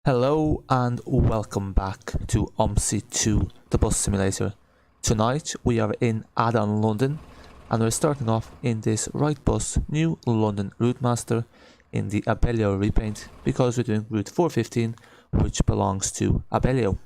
Hello and welcome back to Omsi 2, the bus simulator. Tonight we are in Addon London and we're starting off in this Wrightbus new London Routemaster in the Abellio Repaint because we're doing route 415, which belongs to Abellio.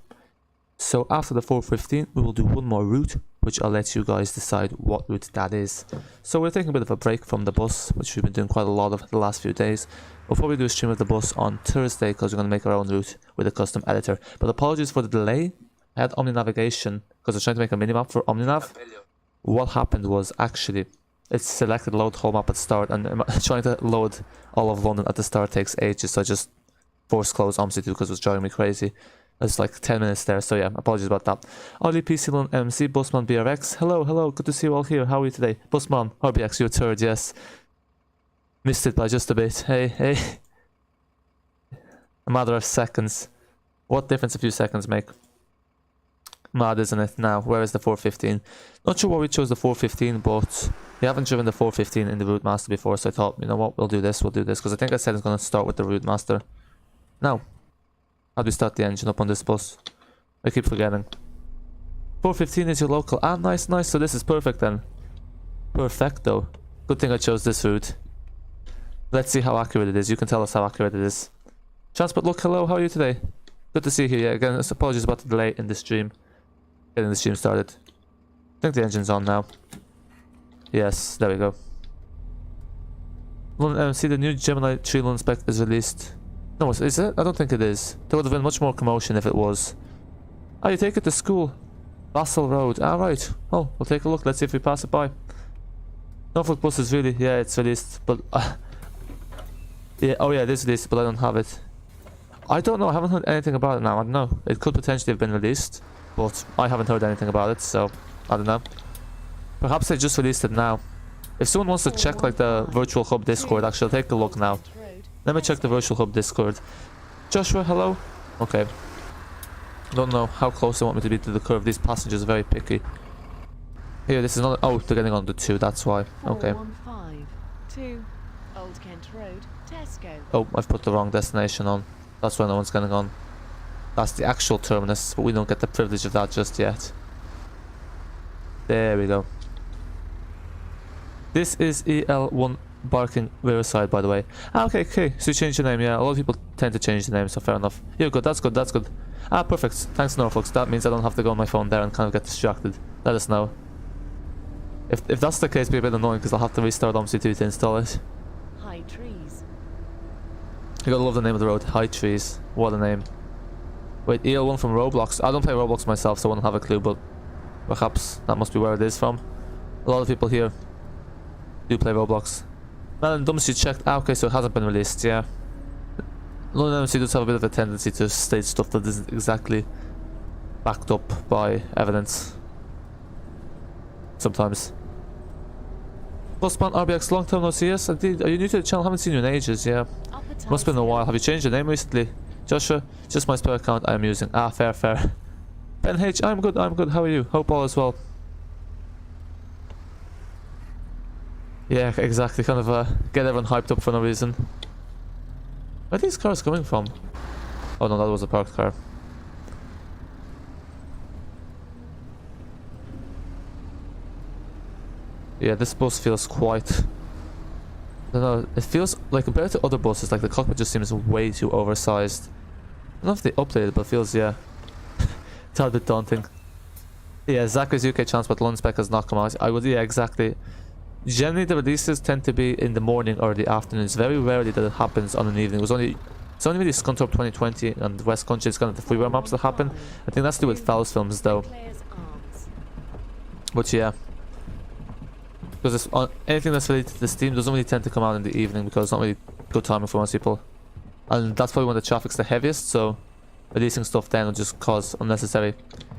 So after the 415 we will do one more route, which I'll let you guys decide what route that is. So we're taking a bit of a break from the bus, which we've been doing quite a lot of the last few days. We'll probably do a stream of the bus on Thursday because we're going to make our own route with a custom editor. But apologies for the delay. I had Omni Navigation because I was trying to make a minimap for OmniNav. What happened was actually it selected load whole map at start, and trying to load all of London at the start takes ages, so I just forced close Omsi 2 because it was driving me crazy. It's like 10 minutes there, so yeah, apologies about that. Ollie PC Lon MC, Busman BRX. Hello, good to see you all here. How are you today? Busman, RBX, you're third, yes. Missed it by just a bit. Hey. A matter of seconds. What difference a few seconds make? Mad, isn't it? Now, where is the 415? Not sure why we chose the 415, but we haven't driven the 415 in the Routemaster before, so I thought, you know what, we'll do this, because I think I said it's going to start with the Routemaster. Now, how do we start the engine up on this bus? I keep forgetting. 415 is your local. Ah, nice. So this is perfect then. Perfecto. Good thing I chose this route. Let's see how accurate it is. You can tell us how accurate it is. Transport, look, hello, how are you today? Good to see you here. Yeah, again, apologies about the delay in the stream. Getting the stream started. I think the engine's on now. Yes, there we go. London MC, the new Gemini 3 London spec is released. No, is it? I don't think it is. There would have been much more commotion if it was. Oh, you take it to school. Bassel Road. Ah, right. Oh, we'll take a look. Let's see if we pass it by. Norfolk bus is really... Yeah, it's released, but... yeah, oh yeah, it is released, but I don't have it. I don't know. I haven't heard anything about it now. I don't know. It could potentially have been released, but I haven't heard anything about it, so... I don't know. Perhaps they just released it now. If someone wants to check, like, the Virtual Hub Discord, actually, I'll take a look now. Let me check the Virtual Hub Discord. Joshua, hello? Okay. Don't know how close they want me to be to the curve. These passengers are very picky. Here, this is not... Oh, they're getting on the 2, that's why. Okay. 415 Old Kent Road, Tesco. Oh, I've put the wrong destination on. That's why no one's getting on. That's the actual terminus, but we don't get the privilege of that just yet. There we go. This is EL1 Barking Riverside, by the way. Ah, okay. So you changed your name, yeah. A lot of people tend to change the name, so fair enough. You're good, that's good. Ah, perfect. Thanks, Norfolk. That means I don't have to go on my phone there and kind of get distracted. Let us know. If that's the case, it'll be a bit annoying because I'll have to restart Omsi 2 to install it. High trees. You gotta love the name of the road. High trees. What a name. Wait, EL1 from Roblox. I don't play Roblox myself, so I wouldn't have a clue, but perhaps that must be where it is from. A lot of people here do play Roblox. Melon Dumsy checked. Ah, okay, so it hasn't been released, yeah. London MC does have a bit of a tendency to state stuff that isn't exactly backed up by evidence. Sometimes. Busman RBX, long time no see. Yes, indeed. Are you new to the channel? Haven't seen you in ages, yeah. Must have been a while. Have you changed your name recently? Joshua, just my spare account I am using. Ah, fair. Ben H, I'm good. How are you? Hope all is well. Yeah, exactly. Kind of get everyone hyped up for no reason. Where are these cars coming from? Oh no, that was a parked car. Yeah, this bus feels quite... I don't know, it feels like compared to other buses, like the cockpit just seems way too oversized. I don't know if they updated it, but it feels, yeah, it's a bit daunting. Yeah, Zachary's UK Transport London spec has not come out. Yeah, exactly. Generally the releases tend to be in the morning or the afternoon. It's very rarely that it happens on an evening. It's only really Scunthorpe 2020 and West Country. It's kind of the freeware maps that happen. I think that's to do with Fowles films though. But yeah, because anything that's related to the Steam doesn't really tend to come out in the evening because it's not really good timing for most people, and that's probably when the traffic's the heaviest, so releasing stuff then will just cause unnecessary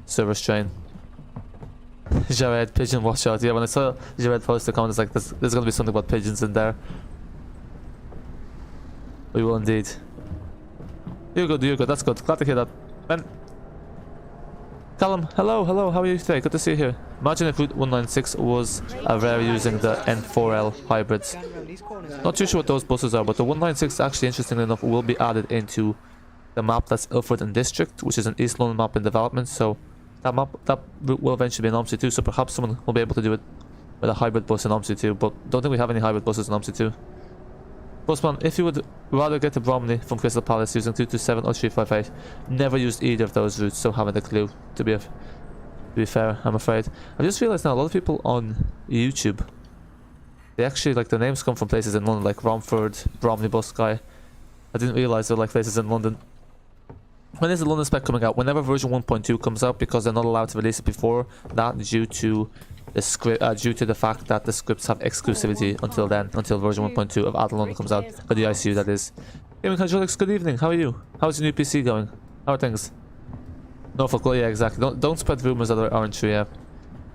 server strain. Jared, pigeon, watch out. Yeah, when I saw Jared post the comment, it's like there's gonna be something about pigeons in there. We will indeed. You're good, that's good. Glad to hear that. Ben, Callum, hello, how are you today? Good to see you here. Imagine if Route 196 was a rare using the N4L hybrids. Not too sure what those buses are, but the 196 actually, interestingly enough, will be added into the map that's Ilford and District, which is an East London map in development. So that route will eventually be in Omsi 2. So perhaps someone will be able to do it with a hybrid bus in Omsi 2. But don't think we have any hybrid buses in Omsi 2. Busman, if you would rather get to Bromley from Crystal Palace using 227 or 358, never used either of those routes, so haven't a clue, to be fair, I'm afraid. I just realised now, a lot of people on YouTube, they actually, like, their names come from places in London, like Romford, Bromley bus guy. I didn't realise there were, like, places in London. When is the London spec coming out? Whenever version 1.2 comes out, because they're not allowed to release it before that due to the script, due to the fact that the scripts have exclusivity until then, until version 1.2 of Addon London comes out, for the ICU that is. Gaming Hydraulics, good evening, how are you? How's your new PC going? How are things? Norfolk, well, yeah, exactly. Don't spread rumours that aren't true, yeah.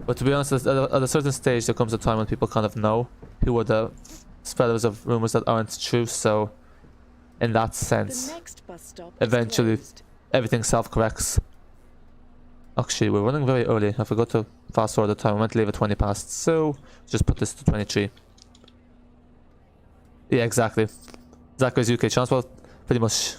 But to be honest, at a certain stage there comes a time when people kind of know who are the spreaders of rumours that aren't true, so in that sense, eventually everything self-corrects. Actually, we're running very early. I forgot to fast forward the time. I meant to leave at 20 past, so just put this to 23. Yeah, exactly. Zachary's UK Transport pretty much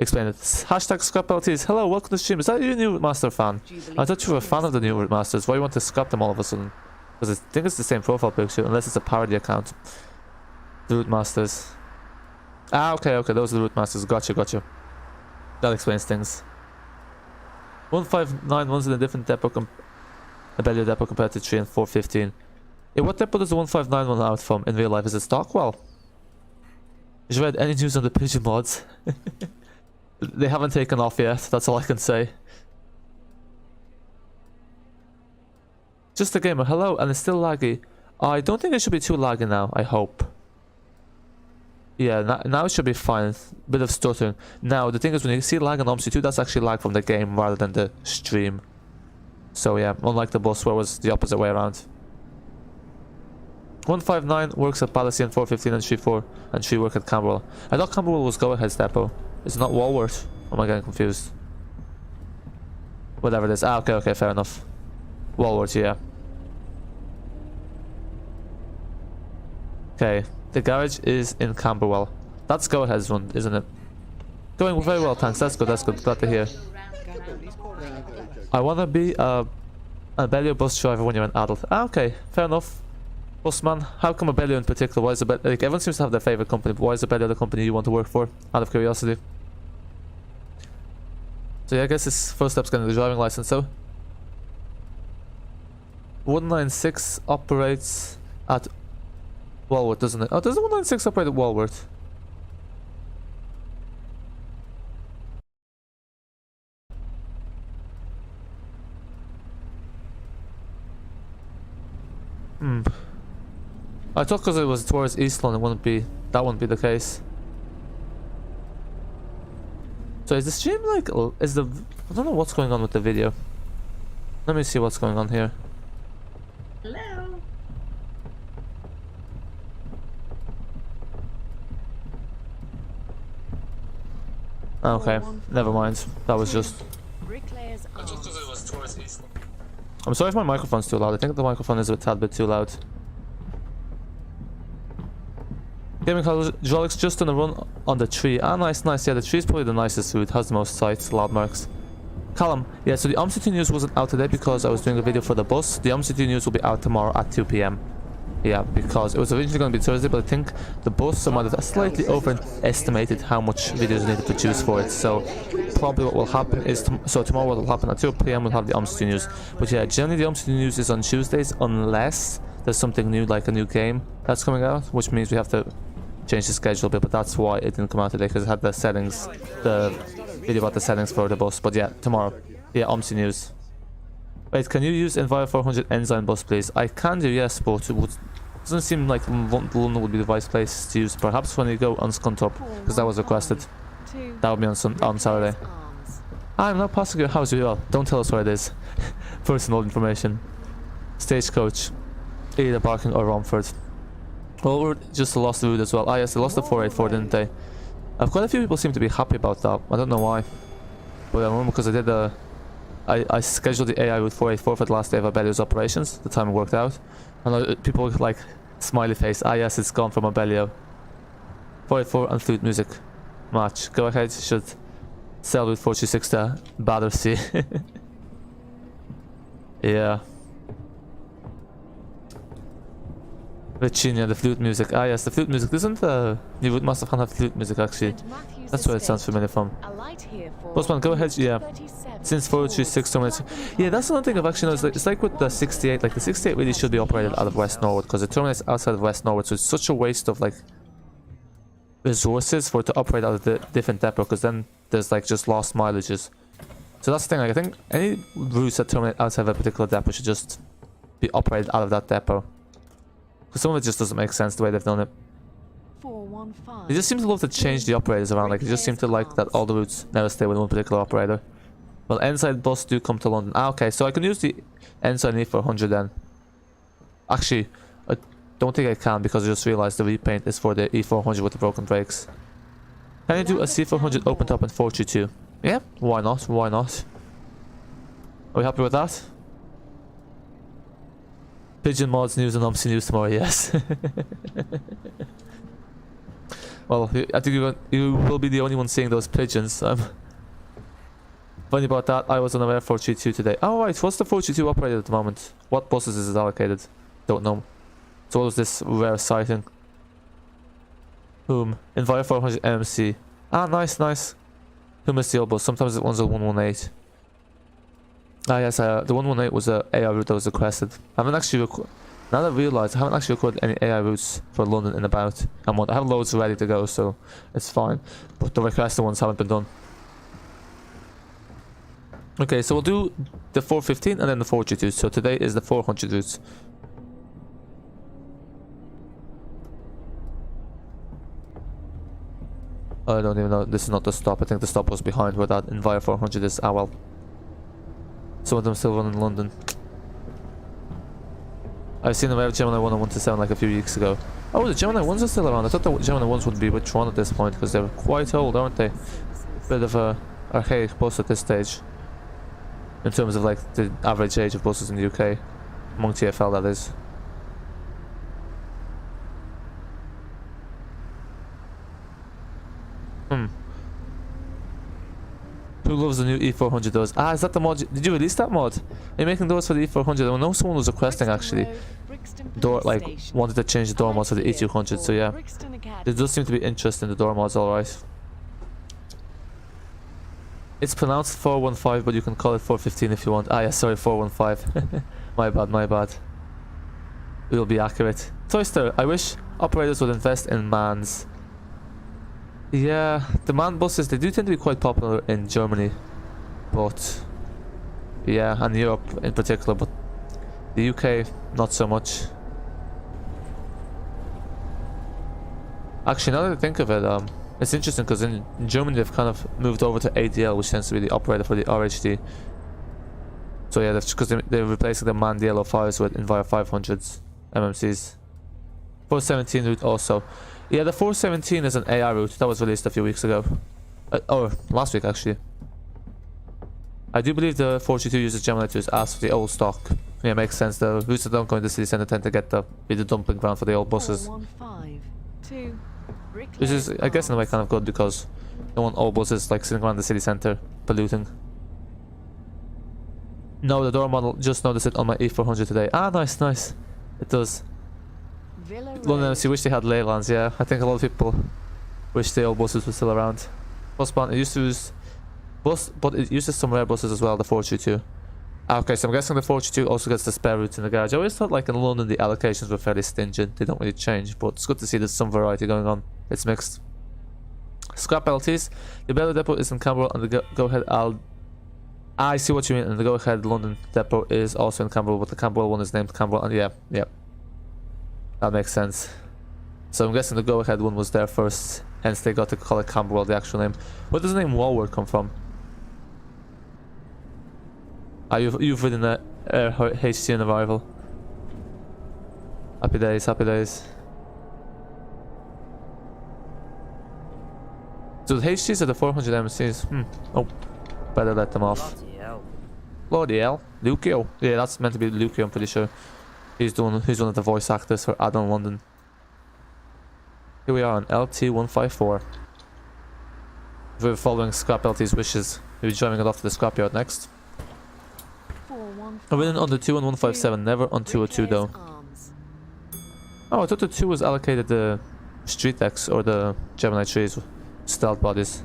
explained it. Hashtag scrap LTs. Hello, welcome to the stream. Is that you, new Master fan? I thought you were a fan of the new Routemasters. Why do you want to scrap them all of a sudden? Because I think it's the same profile picture, unless it's a parody account. The Routemasters. Ah, okay, those are the Routemasters. Gotcha. That explains things. 1591's in a different depot, a Bellew depot compared to 3 and 415. Yeah, what depot does the 1591 out from in real life? Is it Stockwell? Did you read any news on the Pigeon mods? They haven't taken off yet, that's all I can say. Just a gamer, hello, and it's still laggy. I don't think it should be too laggy now, I hope. Yeah, now it should be fine. Bit of stuttering. Now, the thing is, when you see lag on Omsi 2, that's actually lag from the game rather than the stream. So yeah, unlike the bus where it was the opposite way around. 159 works at Palace and 415 and 34 and 3 work at Camberwell. I thought Camberwell was Go Ahead's depot. It's not Walworth. Or am I getting confused? Whatever it is. Ah, okay, fair enough. Walworth, yeah. Okay, the garage is in Camberwell. That's Go Ahead's run, isn't it? Going very well, thanks. That's good. Glad to hear. I want to be a Bellew bus driver when you're an adult. Ah, okay, fair enough. Busman, how come a Bellew in particular? Why is it like everyone seems to have their favorite company, but why is a Bellew the company you want to work for? Out of curiosity. So yeah, I guess his first step's getting the driving license. So 196 operates at Walworth, doesn't it? Oh, does the 196 operate at Walworth? I thought because it was towards East London, that wouldn't be the case. So is the stream like, I don't know what's going on with the video. Let me see what's going on here. Hello. Okay, never mind. That was just... I'm sorry if my microphone's too loud. I think the microphone is a tad bit too loud. Gaming Hydraulics just on a run on the tree. Ah, nice. Yeah, the tree's probably the nicest route. Has the most sights, loud marks. Callum, yeah, so the Omsi news wasn't out today because I was doing a video for the bus. The Omsi news will be out tomorrow at 2 PM. Yeah, because it was originally going to be Thursday, but I think the bus might have slightly overestimated how much videos I need to produce for it. So probably what will happen is, tomorrow what will happen at 2 PM we'll have the Omsi news. But yeah, generally the Omsi news is on Tuesdays unless there's something new, like a new game that's coming out, which means we have to change the schedule a bit, but that's why it didn't come out today, because it had the settings, the video about the settings for the bus. But yeah, tomorrow. Yeah, Omsi news. Wait, can you use Enviro 400 Enzyme bus, please? I can do, yes, but it doesn't seem like London would be the right place to use. Perhaps when you go on Scunthorpe, because that was requested. That would be on Saturday. I'm not passing your house, you all. Don't tell us where it is. Personal information. Stagecoach. Either Barking or Romford. Well, we just lost the route as well. Ah, yes, they lost the 484, didn't they? Quite a few people seem to be happy about that. I don't know why. But I remember because I did I scheduled the AI route 484 for the last day of Abellio's operations. The time it worked out. And people were like, smiley face. Ah, yes, it's gone from Abellio. 484 and flute music match. Go Ahead should sell with 426 to Battersea. Yeah. Virginia, the flute music. Ah yes, the flute music. Doesn't the new Routemaster fan have flute music actually? That's where it sounds familiar from. Postman, go ahead. Yeah. Since 436 terminates. Yeah, that's another thing I've actually noticed. It's like with the 68. Like the 68 really should be operated out of West Norwood because it terminates outside of West Norwood. So it's such a waste of like resources for it to operate out of the different depot because then there's like just lost mileages. So that's the thing. Like, I think any routes that terminate outside of a particular depot should just be operated out of that depot. Because some of it just doesn't make sense the way they've done it. 415. They just seem to love to change the operators around. Like, they just seem to like that all the routes never stay with one particular operator. Well, Inside bus do come to London. Ah, okay. So I can use the Inside E400 then. Actually, I don't think I can because I just realized the repaint is for the E400 with the broken brakes. Can you do a C400 open top in 422? Yeah, why not? Why not? Are we happy with that? Pigeon mods news and Omsi news tomorrow, yes. Well, I think you will be the only one seeing those pigeons. Funny about that, I was on a 432 today. Oh right, what's the 422 operated at the moment? What buses is it allocated? Don't know. So what was this rare sighting? Whom? Enviro 400 MC. Ah, nice, nice. Whom is the old bus? Sometimes it one's a 118. Ah yes, the 118 was a AI route that was requested. I haven't actually now that I realise, I haven't actually recorded any AI routes for London in about a month. I have loads ready to go, so it's fine. But the requested ones haven't been done. Okay, so we'll do the 415 and then the 422. So today is the 400 routes. I don't even know. This is not the stop. I think the stop was behind where that Enviro 400 is. Ah well. Some of them still run in London. I've seen the Rev Gemini 1 and 127 like a few weeks ago. Oh, the Gemini 1s are still around. I thought the Gemini 1s would be withdrawn at this point because they're quite old, aren't they? Bit of a archaic bus at this stage. In terms of like the average age of buses in the UK. Among TfL, that is. Who loves the new E400 doors? Ah, is that the mod? Did you release that mod? Are you making doors for the E400? I know someone was requesting actually. Door, like, wanted to change the door mods for the E200, so yeah. There does seem to be interest in the door mods, alright. It's pronounced 415, but you can call it 415 if you want. Ah, yeah, sorry, 415. My bad, my bad. We'll be accurate. Toyster, I wish operators would invest in mans. Yeah, the man buses, they do tend to be quite popular in Germany. But, yeah, and Europe in particular, but the UK, not so much. Actually, now that I think of it, it's interesting because in Germany they've kind of moved over to ADL, which tends to be the operator for the RHD. So yeah, because they're replacing the MAN DL05s with Enviro 500s, MMCs. 417 route also. Yeah, the 417 is an AI route that was released a few weeks ago. Or last week actually. I do believe the 422 uses Gemini 2s as for the old stock. Yeah, makes sense. The routes that don't go into the city centre tend to be the dumping ground for the old buses. 415 Which is, I guess, in a way kind of good because no one old buses like sitting around the city centre polluting. No, the door model, just noticed it on my E400 today. Ah, nice, nice. It does. London MC wish they had Leylands, yeah. I think a lot of people wish the old buses were still around. Busbahn, it used to use bus, but it uses some rare buses as well, the 422. Ah, okay, so I'm guessing the 422 also gets the spare routes in the garage. I always thought like in London the allocations were fairly stingent, they don't really change, but it's good to see there's some variety going on. It's mixed. Scrap LTs. The Bellow depot is in Camberwell and the Go Ahead I see what you mean, and the Go Ahead London depot is also in Camberwell, but the Camberwell one is named Camberwell, and yeah. That makes sense. So I'm guessing the Go Ahead one was there first, hence they got to call it Camberwell, the actual name. Where does the name Walworth come from? Ah, you've ridden the HT on arrival. Happy days, happy days. So the HTs are the 400 MCs. Oh, better let them off. Bloody hell. Lucio. Yeah, that's meant to be Lucio, I'm pretty sure. He's one of the voice actors for Addon London. Here we are on LT154. If we're following Scrap LT's wishes, we'll be driving it off to the scrapyard next. 415. I'm winning on the 2 and 157, never on 202 though. Arms. Oh, I thought the 2 was allocated the street decks or the Gemini trees, stealth bodies.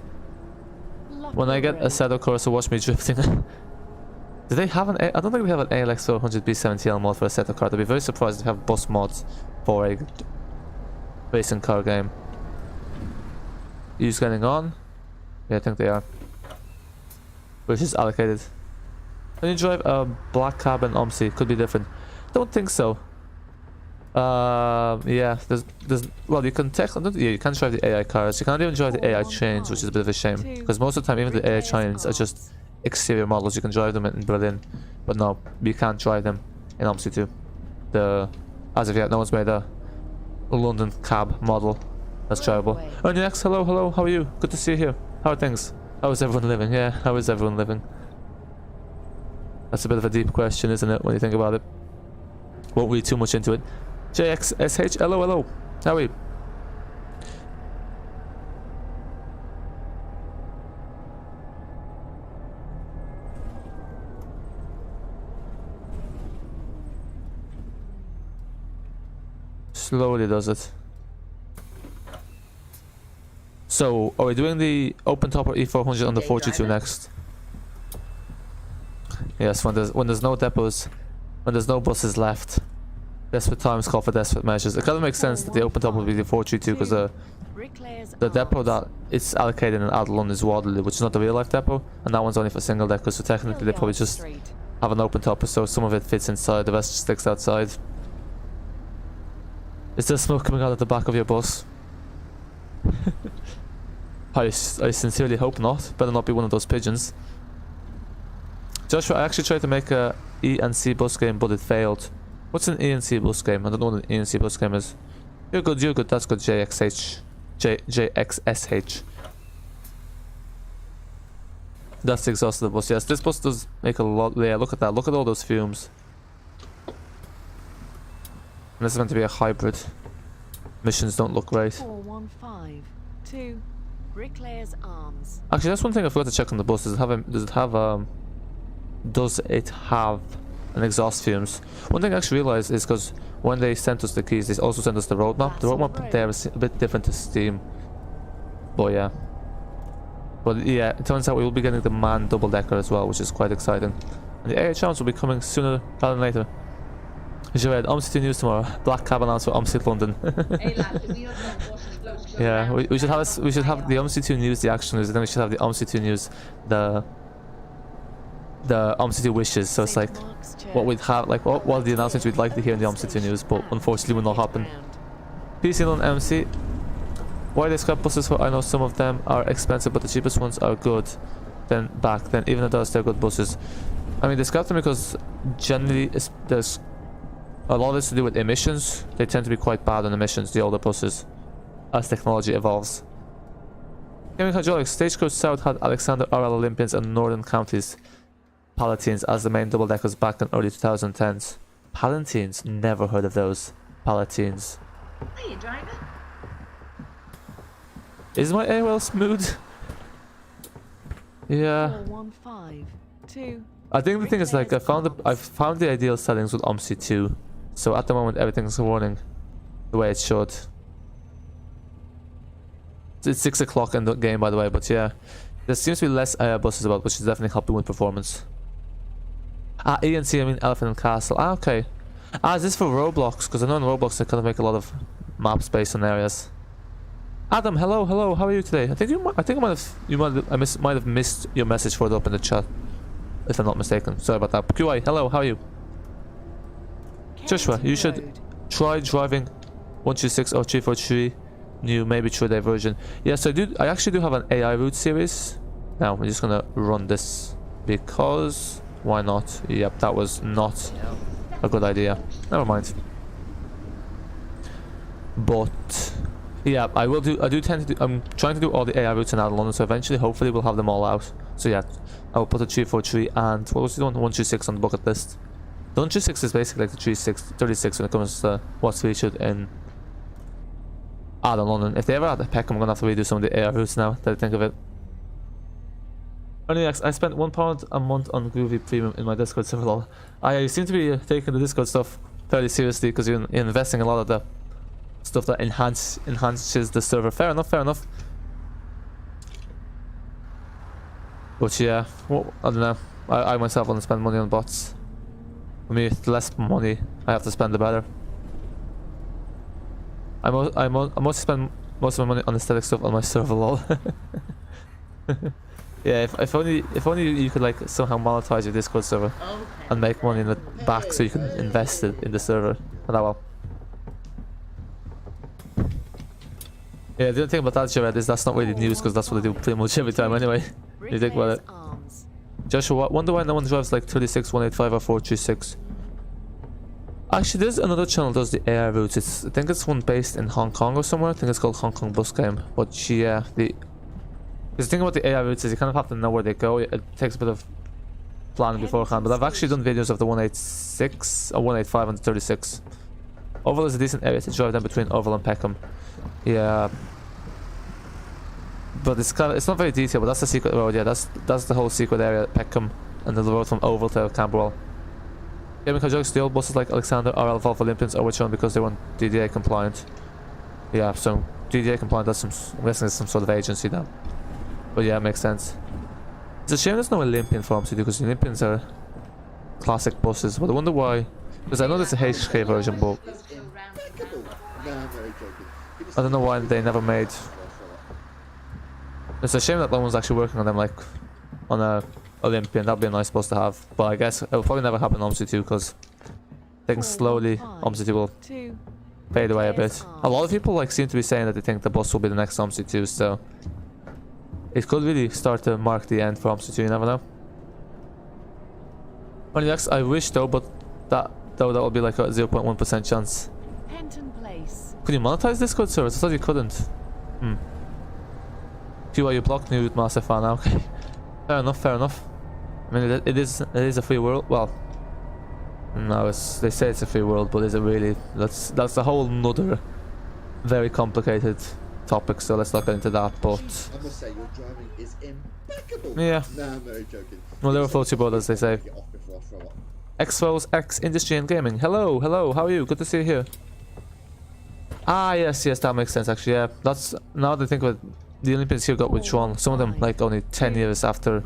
When I get a set of cars to watch me drifting. Do they have an I don't think they have an ALX 400 B70L mod for a set of cars. I'd be very surprised if they have bus mods for a racing car game. Who's getting on? Yeah, I think they are. Which is allocated. When you drive a black cab and Omsi, could be different. Don't think so. Yeah, there's well, you can you can drive the AI cars. You can't even drive the AI trains, which is a bit of a shame because most of the time even the AI trains are just exterior models. You can drive them in Berlin, but no, you can't drive them in Omsi 2. As of yet, no one's made a London cab model that's drivable. Oh, next, hello, how are you? Good to see you here. How are things? How is everyone living? Yeah, how is everyone living? That's a bit of a deep question, isn't it, when you think about it? Won't read too much into it. JXSH, hello, how are you? Slowly does it. So, are we doing the open topper E400 on the 42 next? Yes, when there's no depots, when there's no buses left, desperate times call for desperate measures. It kind of makes sense that the open top will be the 432 because the depot that it's allocated in Addon London is Waterloo, which is not the real life depot, and that one's only for single deckers. So technically they probably just have an open topper, so some of it fits inside, the rest just sticks outside. Is there smoke coming out of the back of your bus? I sincerely hope not. Better not be one of those pigeons. Joshua, I actually tried to make a E and C bus game, but it failed. What's an E and C bus game? I don't know what an E and C bus game is. You're good, that's good, JXSH. That's the exhaust of the bus, yes. This bus does make a lot, yeah, look at that, look at all those fumes. And this is meant to be a hybrid. Missions don't look great. 415. 2. Bricklayer's Arms. Actually, that's one thing I forgot to check on the bus. Does it have an exhaust fumes? One thing I actually realized is because when they sent us the keys, they also sent us the roadmap. The roadmap there is a bit different to Steam. But yeah. But yeah, it turns out we will be getting the man double decker as well, which is quite exciting. And the AI challenge will be coming sooner rather than later. As you read, Omsi 2 news tomorrow. Black cab announced for Omsi London. Hey lads, we don't have buses close to Yeah, we should have the Omsi 2 news, the action news, and then we should have the Omsi 2 news, the Omsi 2 wishes. So it's like what we'd have, like what are the announcements we'd like to hear in the Omsi 2 news, but unfortunately will not happen. PC on MC. Why they scrap buses for? I know some of them are expensive, but the cheapest ones are good. Then even at those they're good buses. I mean, they scrap them because generally there's a lot of this to do with emissions. They tend to be quite bad on emissions, the older buses, as technology evolves. Gaming Hydraulics, Stagecoach South had Alexander RL Olympians and Northern Counties Palatines as the main double-deckers back in early 2010s. Palatines? Never heard of those. Palatines. Are you driving? Is my air well smooth? Yeah. 415. 2. I think the thing is, like, I found the ideal settings with Omsi 2. So at the moment everything's running the way it should. It's 6 o'clock in the game, by the way, but yeah. There seems to be less buses about, which is definitely helping with performance. E and C, I mean Elephant and Castle. Okay. Is this for Roblox? Because I know in Roblox they kind of make a lot of maps based on areas. Adam, hello, how are you today? I think I might have missed your message for it up in the chat, if I'm not mistaken. Sorry about that. QI, hello, how are you? Joshua, you should try driving 126 or 343 new, maybe through diversion. Yes, I actually do have an AI route series. Now we're just gonna run this because why not? Yep, that was not a good idea. Never mind. But yeah, I'm trying to do all the AI routes in Addon London, so eventually hopefully we'll have them all out. So yeah, I will put a 343 and what was the one? 126 on the bucket list. The 126 is basically like the 36 when it comes to what's featured in Addon London. If they ever add a Peckham, I'm gonna have to redo some of the AI routes now that I think of it. Anyway, I spent £1 a month on Groovy Premium in my Discord server. Lol. I seem to be taking the Discord stuff fairly seriously because you're investing a lot of the stuff that enhances the server. Fair enough, fair enough. But yeah, well, I don't know. I myself want to spend money on bots. For me, the less money I have to spend, the better. I mostly spend most of my money on aesthetic stuff on my server. Lol. Yeah, if only you could like somehow monetize your Discord server and make money in the back so you can invest it in the server. But that well. Yeah, the only thing about that, Jared, is that's not really news because that's what they do pretty much every time anyway. You think about it. Joshua, wonder why no one drives like 36, 185 or 436. Actually, there's another channel that does the AI routes. I think it's one based in Hong Kong or somewhere. I think it's called Hong Kong Bus Game. But yeah, because the thing about the AI routes is you kind of have to know where they go. It takes a bit of planning beforehand. But I've actually done videos of the 186 or 185 and the 36. Oval is a decent area to drive them between Oval and Peckham. Yeah. But it's not very detailed, but that's the secret road. Yeah, that's the whole secret area at Peckham and the road from Oval to Camberwell. Gaming jokes, the old buses like Alexander RL Volvo Olympians are withdrawn because they weren't DDA compliant. Yeah, so DDA compliant, I'm guessing it's some sort of agency now. But yeah, it makes sense. It's a shame there's no Olympian for Omsi because the Olympians are classic buses, but I wonder why. Because I know there's a HK version, but I don't know why they never made. It's a shame that no one's actually working on them, like on a Olympian. That'd be a nice bus to have, but I guess it'll probably never happen on Omsi 2 because I think slowly Omsi 2 will fade away a bit. A lot of people like seem to be saying that they think the bus will be the next Omsi 2, so it could really start to mark the end for Omsi 2. You never know. On the next, I wish though, but that will be like a 0.1% chance. Could you monetize Discord servers? I thought you couldn't. QI, you blocked new Routemaster fan. Okay, fair enough, fair enough. I mean, it is a free world. Well, no, they say it's a free world, but is it really? That's a whole nother very complicated topic. So let's not get into that. But I must say, your driving is impeccable. yeah. No, I'm very joking. Well, there are floats your boat, as they say. Get off before I throw up. X-Foes, X Industry and Gaming. Hello, hello. How are you? Good to see you here. Ah, yes, that makes sense. Actually, yeah. That's now that I think of it. The Olympians here got withdrawn. Some of them like only 10 years after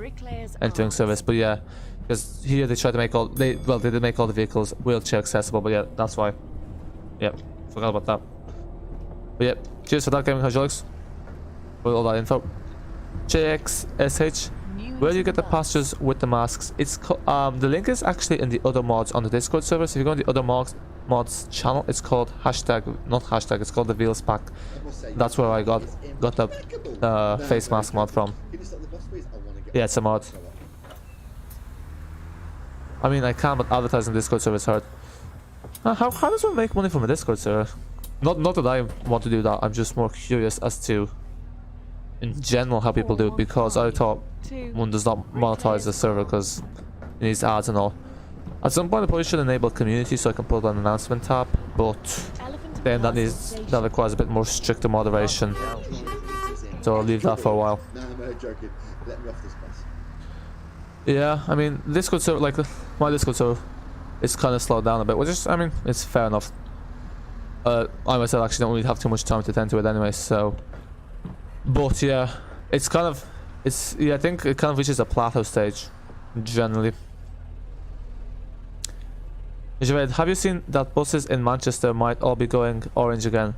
entering service. But yeah, because here they try to make they did make all the vehicles wheelchair accessible. But yeah, that's why. Yep, forgot about that. But yeah, cheers for that, gaming hydraulics. With all that info. JXSH. Where do you get the pastures with the masks? It's the link is actually in the other mods on the Discord server. So if you go on the other mods channel, it's called it's called the Wheels Pack. That's where I got the face mask mod from. Yeah, it's a mod. I mean, I can, but advertising Discord server is hard. How does one make money from a Discord server? Not that I want to do that. I'm just more curious as to, in general, how people do it, because I thought one does not monetize the server because it needs ads and all. At some point I probably should enable community so I can put an announcement tab, but then that requires a bit more stricter moderation. So I'll leave that for a while. No, I'm very joking. Let me off this bus. Yeah, I mean, Discord server, like my Discord server, it's kind of slowed down a bit, which is, I mean, it's fair enough. I myself actually don't really have too much time to attend to it anyway, so. But yeah, I think it kind of reaches a plateau stage, generally. Jared, have you seen that buses in Manchester might all be going orange again?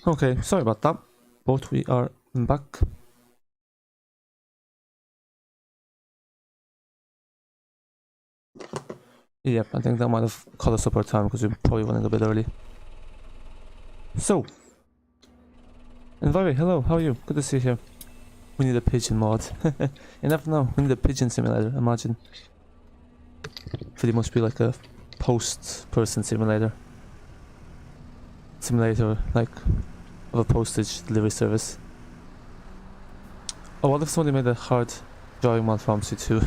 Okay, sorry about that. But we are back. Yep, I think that might have caught us up our time because we're probably running a bit early. So, Enviri, hello, how are you? Good to see you here. We need a pigeon mod. You never know, we need a pigeon simulator, imagine. Pretty much be like a post-person simulator. Simulator, like, of a postage delivery service. Oh, what if somebody made a hard driving mod for Omsi 2?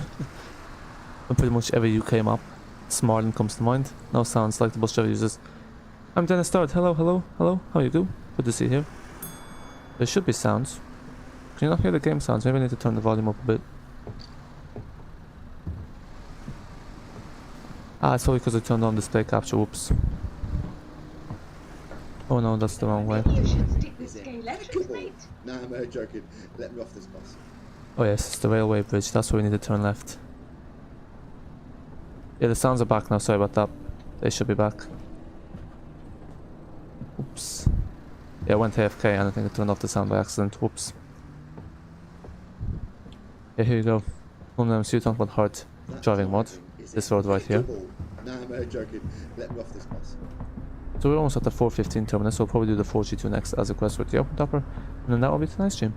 And pretty much every UK map. Smartland comes to mind. No sounds like the bus driver uses. I'm Dennis Start. Hello, hello, hello. How you do? Good to see you here. There should be sounds. Can you not hear the game sounds? Maybe I need to turn the volume up a bit. Ah, it's probably because I turned on display capture. Whoops. Oh no, that's the wrong way. Maybe you should stick with Is it electric impeccable? paint. Nah, I'm only joking. Let me off this bus. Oh yes, it's the railway bridge. That's where we need to turn left. Yeah, the sounds are back now. Sorry about that. They should be back. Oops. Yeah, I went AFK and I think I turned off the sound by accident. Whoops. Yeah, here you go. One of them, so you talking about hard That driving mod. is This road right here. impeccable. Nah, I'm only joking. Let me off this bus. So we're almost at the 415 terminus, so we'll probably do the 4G2 next as a quest with the open topper. And then that will be tonight's stream.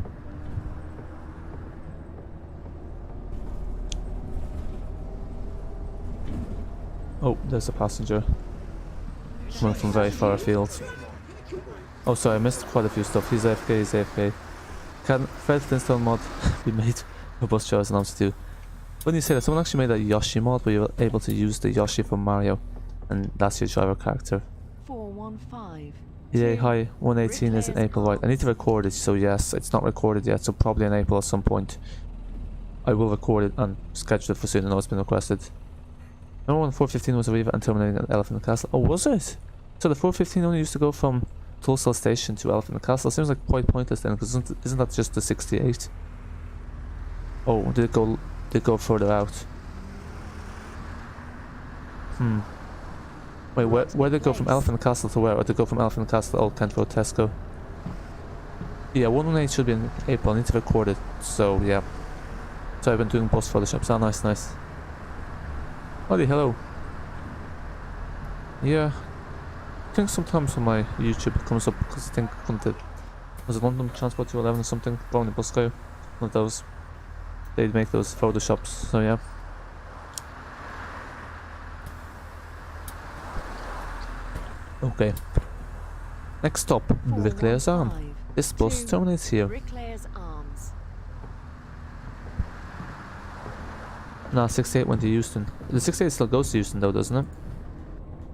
Oh, there's a passenger. Coming from very far afield. Oh, sorry, I missed quite a few stuff. He's AFK, he's AFK. Can Fred Flintstone mod be made for bus drivers and Omsi 2? When you say that, someone actually made a Yoshi mod where you're able to use the Yoshi from Mario, and that's your driver character. 415. Yeah, hi, 118 is in April, right? I need to record it, so yes, it's not recorded yet, so probably in April at some point. I will record it and schedule it for soon. I know it's been requested. Remember when 415 was Arriva and terminating at Elephant Castle? Oh, was it? So the 415 only used to go from Tulse Hill Station to Elephant Castle. Seems like quite pointless then, because isn't that just the 68? Oh, did it go further out? Wait, where did it go from Elephant Castle to where? Or did it go from Elephant Castle to Old Kent Road Tesco? Yeah, 118 should be in April. I need to record it, so yeah. So I've been doing bus photoshops. Ah, nice, nice. Buddy, hello. Yeah. I think sometimes on my YouTube it comes up because I think was it London Transport 211 or something? Probably Bus Guy. One of those. They'd make those photoshops, so yeah. Okay. Next stop, Bricklayer's Arm. This bus terminates here. Bricklayer's Arms. Nah, 68 went to Euston. The 68 still goes to Euston though, doesn't it?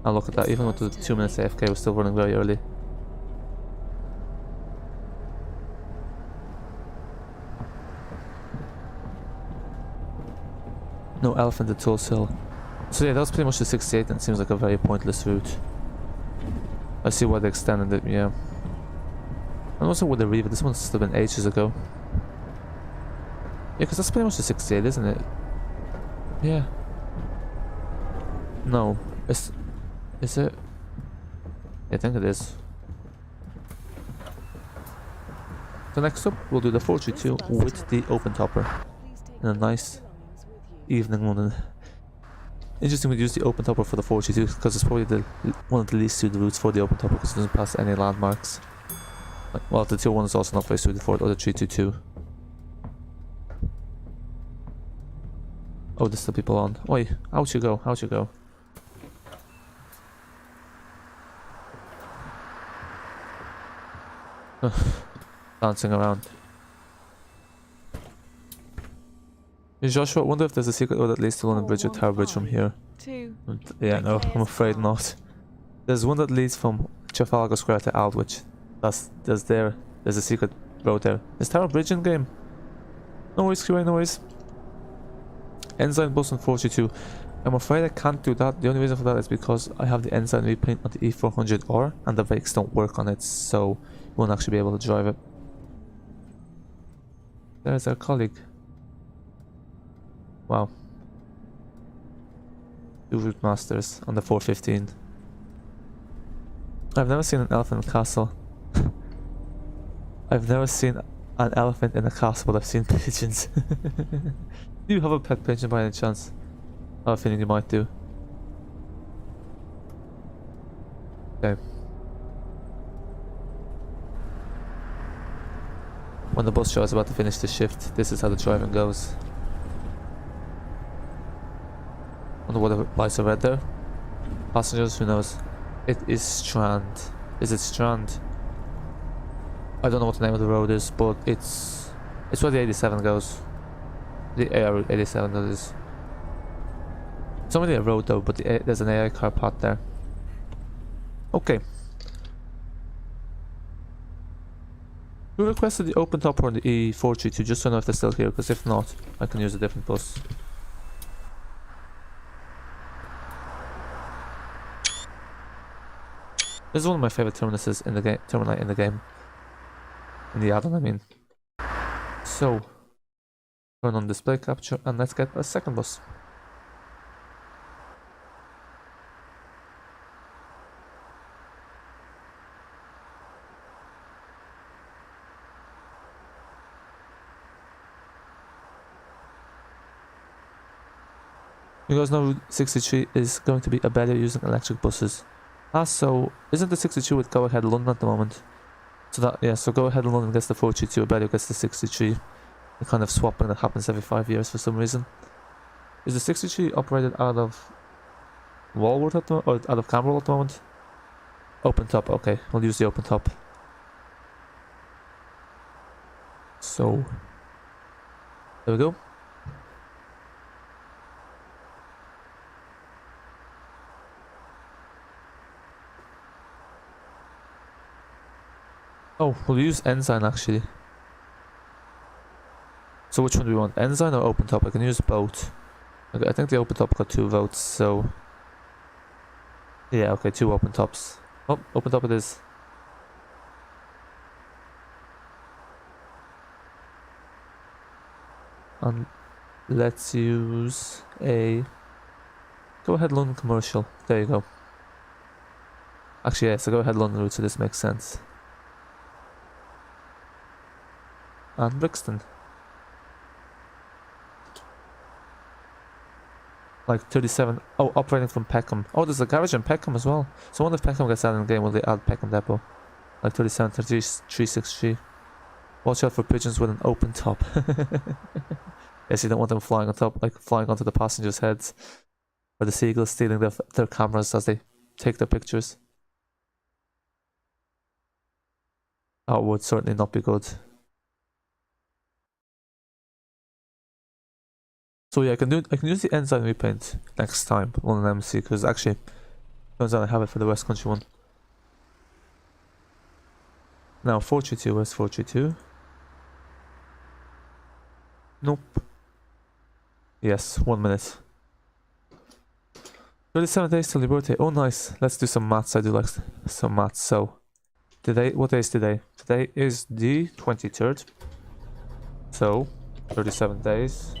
I'll look at that. Even with the 2 minutes AFK, we're still running very early. No Elephant to Tulse Hill. So yeah, that was pretty much the 68 and it seems like a very pointless route. I see why they extended it, yeah. And also with the Riva, this one's still been ages ago. Yeah, because that's pretty much the 68, isn't it? Yeah. No. Is it? Yeah, I think it is. So next up, we'll do the 432 with the open topper. In a nice evening London. Interesting we use the open topper for the 432 because it's probably one of the least suited routes for the open topper because it doesn't pass any landmarks. Well, the 201 is also not very suited for it, or the 322. Oh, there's still people on. Oi, out you go, out you go. Dancing around. Hey Joshua, I wonder if there's a secret road that leads to London Bridge or Tower Bridge from here. Yeah, no, I'm afraid not. There's one that leads from Trafalgar Square to Aldwych. There's a secret road there. Is Tower Bridge in game? No worries, QA, no worries. Ensign bus on 42. I'm afraid I can't do that. The only reason for that is because I have the Ensign Repaint on the E400 and the brakes don't work on it, so you won't actually be able to drive it. There's our colleague. Wow. 2 Routemasters on the 415. I've never seen an elephant castle. I've never seen an elephant in a castle, but I've seen pigeons. Do you have a pet pigeon by any chance? I have a feeling you might do. Okay. When the bus show is about to finish the shift, this is how the driving goes. Wonder what the lights are red there. Passengers, who knows? It is Strand. Is it Strand? I don't know what the name of the road is, but it's where the 87 goes. The AR 87, that is. It's not really a road though, but there's an AI car parked there. Okay. We requested the open top on the E432 just to know if they're still here, because if not, I can use a different bus. This is one of my favorite terminuses in the game. Termini in the game. In the add-on, I mean. So, turn on display capture and let's get a second bus. You guys know Route 63 is going to be a better using electric buses. So isn't the 62 with Go Ahead London at the moment? So that, yeah, so Go Ahead London gets the 422, a better gets the 63. The kind of swapping that happens every 5 years for some reason. Is the 63 operated out of Walworth at the moment, or out of Camberwell at the moment? Open top, okay, we'll use the open top. So, there we go. Oh, we'll use Ensign actually. So which one do we want? Ensign or open top? I can use both. Okay, I think the open top got 2 votes, so... Yeah, okay, 2 open tops. Oh, open top it is. And let's use a... Go Ahead London commercial. There you go. Actually, yeah, so Go Ahead London route, so this makes sense. And Brixton. Like 37. Oh, operating from Peckham. Oh, there's a garage in Peckham as well. So I wonder if Peckham gets added in the game, will they add Peckham Depot? Like 37, 33, 363. Watch out for pigeons with an open top. Yes, you don't want them flying on top, like flying onto the passengers' heads. Or the seagulls stealing their cameras as they take their pictures. That would certainly not be good. So yeah, I can use the Ensign Repaint next time on an MC, because actually turns out I have it for the West Country one. Now 432, where's 432? Nope. Yes, 1 minute. 37 days till your birthday. Oh nice. Let's do some maths. I do like some maths. So today, what day is today? Today is the 23rd. So 37 days.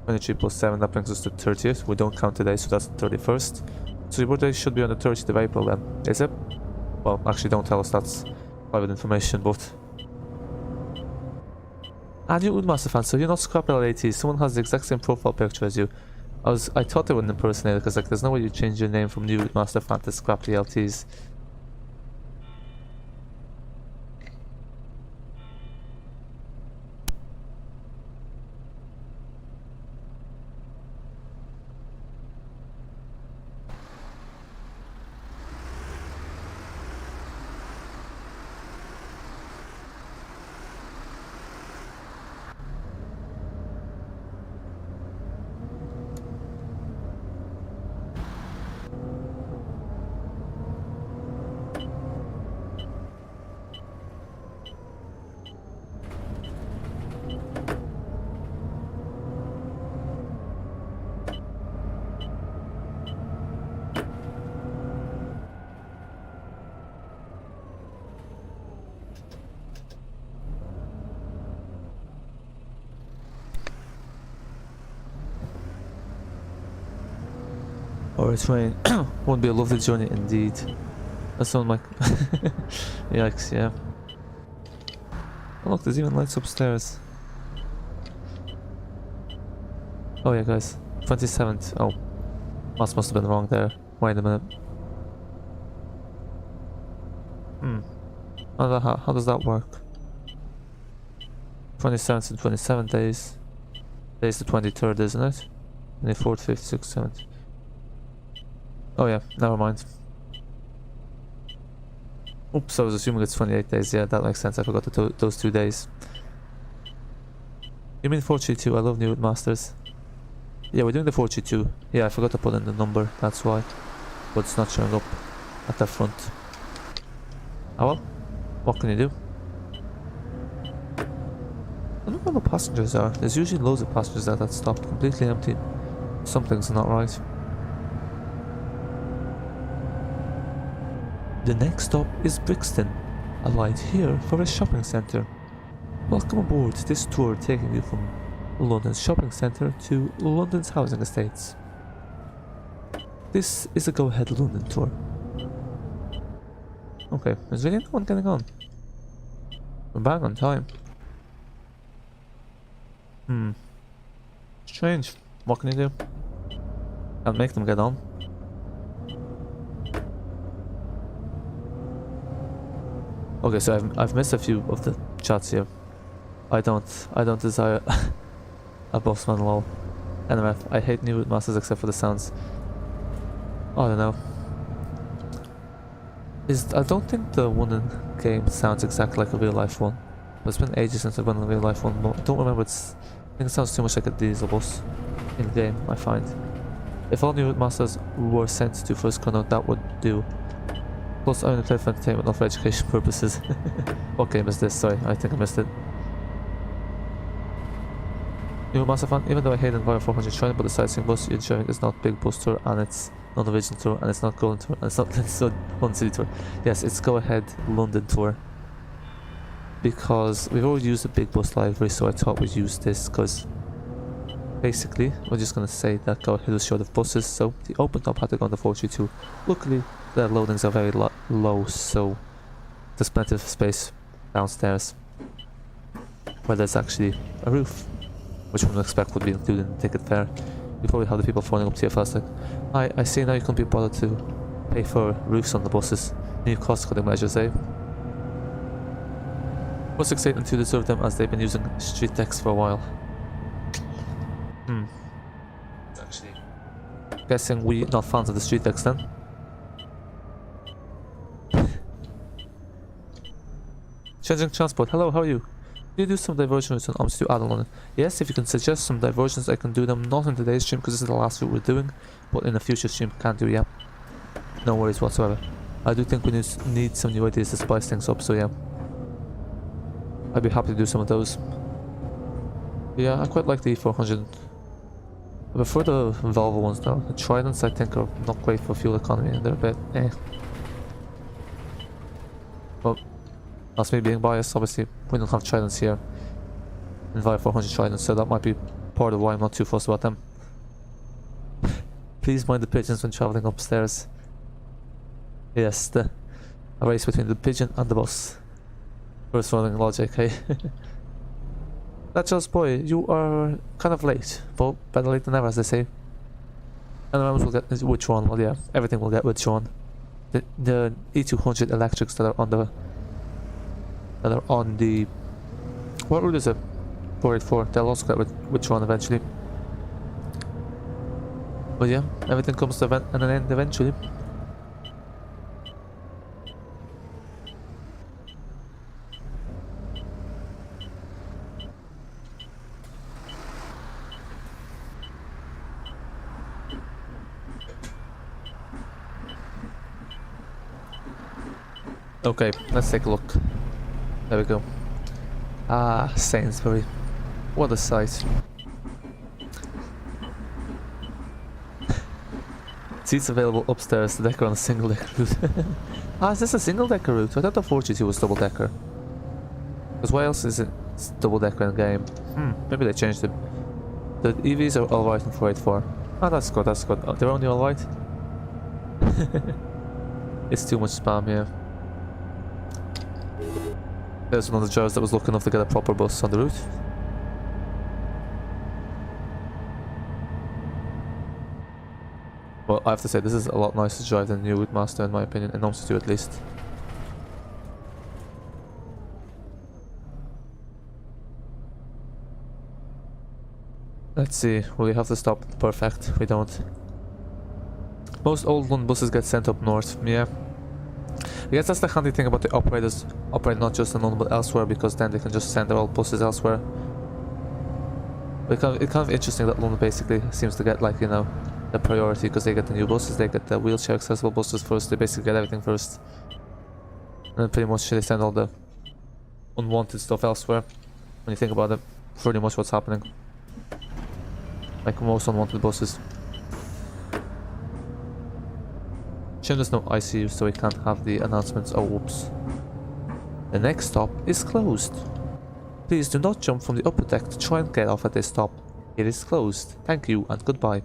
23 plus 7, that brings us to 30th. We don't count today, so that's the 31st. So your birthday should be on the 30th of April then, is it? Well, actually don't tell us, that's private information, but... And you're Routemaster fan, so you're not scrap LAT. Someone has the exact same profile picture as you. I thought they were an impersonator, because like, there's no way you change your name from New Routemaster fan to scrap the LTs. Or it's rain. Won't be a lovely journey indeed. That sounds like... Yikes, yeah. Oh look, there's even lights upstairs. Oh yeah guys, 27th. Oh, must have been wrong there. Wait a minute. How does that work? 27th and 27 days. Today's the 23rd, isn't it? 24th, 5th, 6th, 7th. Oh yeah, never mind. Oops, I was assuming it's 28 days. Yeah, that makes sense. I forgot those 2 days. You mean 432? I love new masters. Yeah, we're doing the 432. Yeah, I forgot to put in the number. That's why. But it's not showing up at the front. Oh well. What can you do? I don't know where the passengers are. There's usually loads of passengers there that stop completely empty. Something's not right. The next stop is Brixton. Alight here for a shopping centre. Welcome aboard this tour taking you from London's shopping centre to London's housing estates. This is a Go Ahead London tour. Okay, there's really no one getting on. We're bang on time. Strange. What can you do? Can't make them get on. Okay, so I've missed a few of the chats here. I don't desire a bossman lol. Anyway, I hate new masters except for the sounds. I don't know. I don't think the one in game sounds exactly like a real life one. It's been ages since I've run a real life one. I don't remember. I think it sounds too much like a diesel bus in game. I find. If all new masters were sent to first chrono, that would do. Plus, I only play for entertainment, not for education purposes. What game is this? Sorry, I think I missed it. New master fan. Even though I hate Enviro 400 China, but the sightseeing bus you're showing is not Big Bus Tour, and it's not the original tour, and it's not Golden Tour, and it's not London City Tour. Yes, it's Go Ahead London Tour. Because we've already used the Big Bus Livery, so I thought we'd use this, because basically, we're just going to say that Go Ahead was short of buses, so the open top had to go on the 432. Luckily, the loadings are very low, so there's plenty of space downstairs, where there's actually a roof, which one would expect would be included in the ticket fare. You probably have the people phoning up to you first like, "Hi, I see now you can't be bothered to pay for roofs on the buses. New cost-cutting measures, eh?" What's exciting to deserve them as they've been using street decks for a while. Actually, guessing we not fans of the street decks then. Changing transport. Hello, how are you? Do you do some diversion routes on Omsi to Addon London? Yes, if you can suggest some diversions, I can do them. Not in today's stream because this is the last route we're doing, but in a future stream can't do, yeah. No worries whatsoever. I do think we need some new ideas to spice things up, so yeah. I'd be happy to do some of those. Yeah, I quite like the E400. I prefer the Volvo ones though. The Tridents I think are not great for fuel economy and they're a bit Well, that's me being biased. Obviously, we don't have Tridents here in Enviro 400 Tridents, so that might be part of why I'm not too fussed about them. Please mind the pigeons when travelling upstairs. Yes, a race between the pigeon and the bus. First running logic, hey. That's just boy, you are kind of late, but better late than never, as they say. And the will get which one? Well, yeah, everything will get which one. The E200 electrics that are on the what route is it? 484. They'll also get which one eventually. But yeah, everything comes to an end eventually. Okay, let's take a look. There we go. Ah, Sainsbury. What a sight. Seats available upstairs, the decker on a single decker route. Ah, is this a single decker route? I thought the 422 was double decker. Because why else is it double decker in the game? Maybe they changed it. The EVs are alright in 484. Ah, that's good, that's good. Oh, they're only alright? It's too much spam here. There's one of the drivers that was lucky enough to get a proper bus on the route. Well, I have to say, this is a lot nicer to drive than the new Routemaster in my opinion, in Omsi 2 at least. Let's see, will we have to stop? Perfect, we don't. Most old London buses get sent up north, yeah. I guess that's the handy thing about the operators operate not just in London but elsewhere, because then they can just send their old buses elsewhere. But it's kind of interesting that London basically seems to get, like, you know, the priority, because they get the new buses, they get the wheelchair accessible buses first, they basically get everything first. And then pretty much they send all the unwanted stuff elsewhere. When you think about it, pretty much what's happening. Like most unwanted buses. Shame there's no ICU, so we can't have the announcements. Oh, whoops. The next stop is closed. Please do not jump from the upper deck to try and get off at this stop. It is closed. Thank you and goodbye.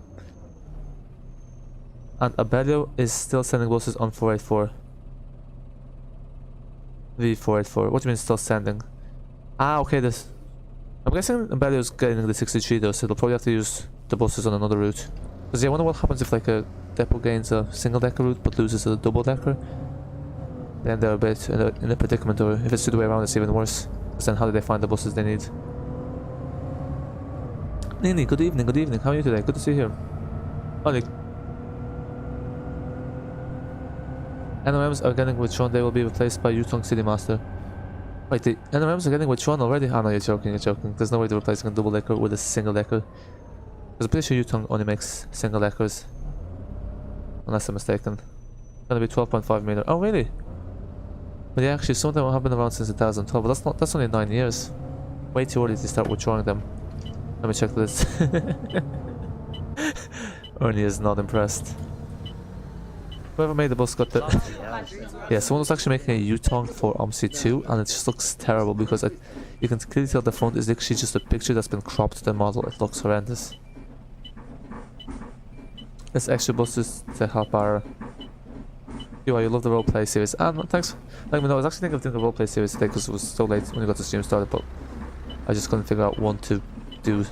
And Abellio is still sending buses on 484. V484. What do you mean still sending? Ah, okay, this... I'm guessing Abellio's getting the 63 though, so they'll probably have to use the buses on another route. Because yeah, I wonder what happens if like a depot gains a single decker route but loses a double decker. Then they're a bit in a predicament, or if it's the other way around it's even worse. Because then how do they find the buses they need? Nini, good evening, good evening. How are you today? Good to see you here. Ollie. NRMs are getting withdrawn, they will be replaced by Yutong City Master. Wait, the NRMs are getting withdrawn already? Oh no, you're joking, you're joking. There's no way they're replacing a double decker with a single decker. Because I'm pretty sure Yutong only makes single deckers. Unless I'm mistaken. Gonna be 12.5 meter. Oh really? But yeah, actually some of them have been around since 2012, but that's only 9 years. Way too early to start withdrawing them. Let me check this. Ernie is not impressed. Whoever made the bus got the... Yeah, someone was actually making a U-Tongue for Omsi 2, and it just looks terrible because you can clearly tell the front is literally just a picture that's been cropped to the model. It looks horrendous. It's extra buses to help our... You love the roleplay series. And thanks. Like, no, I was actually thinking of doing the roleplay series today because it was so late when we got the stream started, but I just couldn't figure out one to do.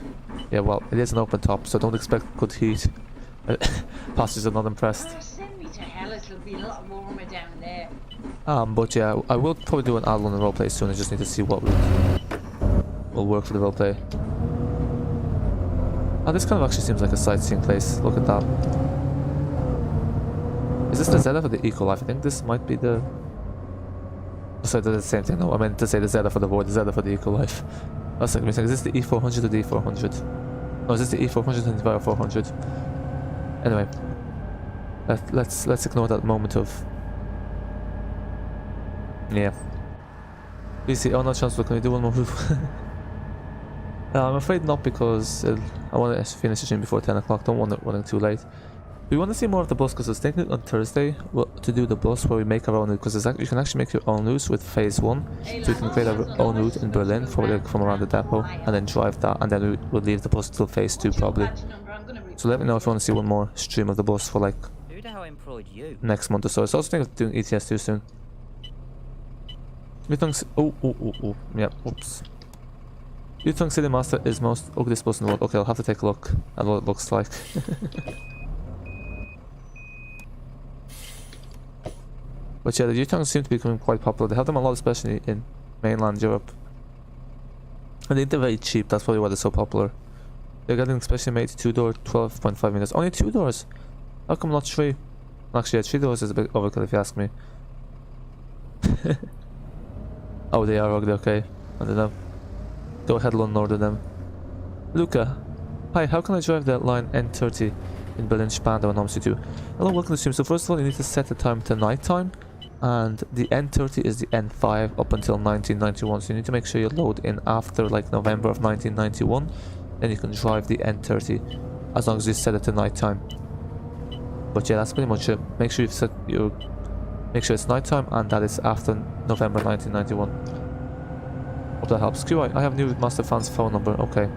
Yeah, well, it is an open top, so don't expect good heat. Passengers are not impressed. It'll be a lot warmer down there. But yeah, I will probably do an Addon London roleplay soon. I just need to see what will work for the roleplay. Oh, this kind of actually seems like a sightseeing place. Look at that. Is this the Zeta for the Eco Life? I think this might be the... Sorry, they're the same thing. No, I meant to say the Zeta for the Void, the Zeta for the Eco Life. I was thinking, is this the E400 or the E400? No, is this the E400 and the 400? Anyway. Let's ignore that moment of... Yeah. Please see, oh no chance, can we do one more move? I'm afraid not, because I want to finish the stream before 10 o'clock, don't want it running too late. We want to see more of the bus, because I was thinking on Thursday to do the bus where we make our own route, because you can actually make your own routes with phase 1. So you can create our own route in Berlin, probably from around the depot, and then drive that, and then we'll leave the bus till phase 2 probably. So let me know if you want to see one more stream of the bus for like employed you next month or so. I was also thinking of doing ETS too soon. Oh, yeah, oops. Yutong City Master is most ugliest bus in the world. Okay, I'll have to take a look at what it looks like. But yeah, the Yutongs seem to be becoming quite popular. They have them a lot, especially in mainland Europe. And I think they're very cheap, that's probably why they're so popular. They're getting specially made 2-door, 12.5 meters. Only 2 doors! How come not 3? Actually, yeah, 3 doors is a bit overkill if you ask me. Oh, they are ugly, okay. I don't know. Go Ahead London order them. Luca. Hi, how can I drive the line N30 in Berlin Spandau and Omsi 2? Hello, welcome to the stream. So first of all, you need to set the time to night time. And the N30 is the N5 up until 1991. So you need to make sure you load in after like November of 1991. Then you can drive the N30 as long as you set it to night time. But yeah, that's pretty much it. Make sure you've set your... Make sure it's nighttime and that is after November 1991. Hope that helps. QI, I have new Master Fan's phone number. Okay.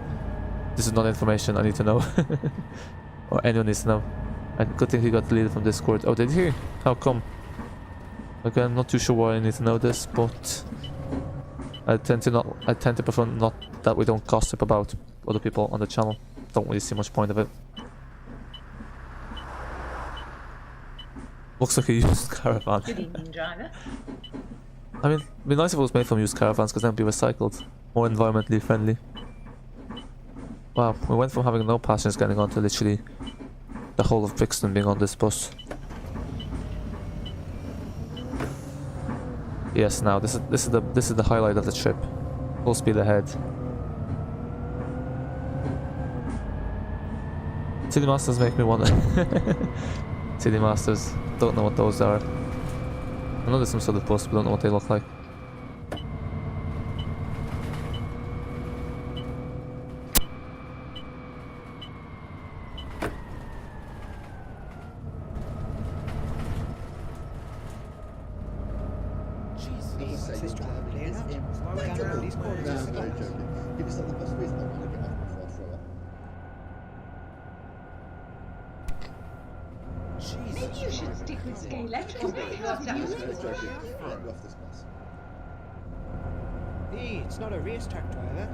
This is not information I need to know. Or anyone needs to know. And good thing he got deleted from Discord. Oh, did he? How come? Okay, I'm not too sure why I need to know this, but... I tend to prefer not that we don't gossip about other people on the channel. Don't really see much point of it. Looks like a used caravan. Good evening, driver. I mean, it'd be nice if it was made from used caravans because then it'd be recycled. More environmentally friendly. Wow, we went from having no passengers getting on to literally the whole of Brixton being on this bus. Yes, now this is the highlight of the trip. Full speed ahead. City Masters make me wonder. City Masters, don't know what those are. I know there's some sort of bus, but don't know what they look like. Give yourself the possibility I want to get off before I throw up. Maybe you should stick with scale electric. What's that? No, joking. Let me off this bus. Hey, it's not a racetrack, driver.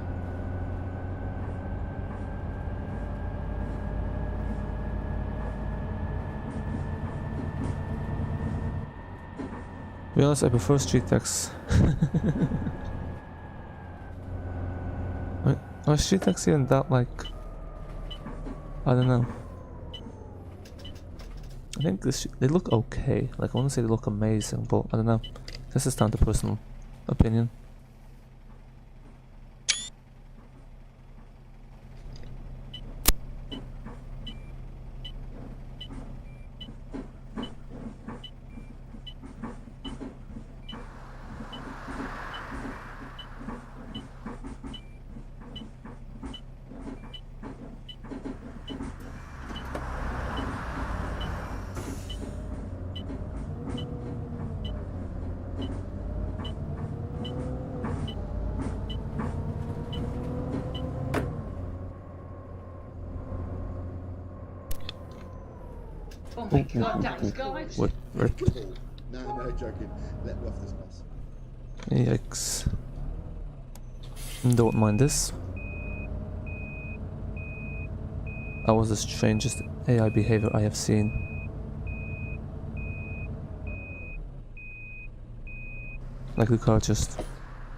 To be honest, I prefer street taxi. Are street taxi and that like... I don't know. I think they look okay. Like I want to say they look amazing, but I don't know. This is down to personal opinion. Oh my god, that's guys. What? Right. No, joking. Let me off this bus. Yikes. Don't mind this. That was the strangest AI behavior I have seen. Like the car just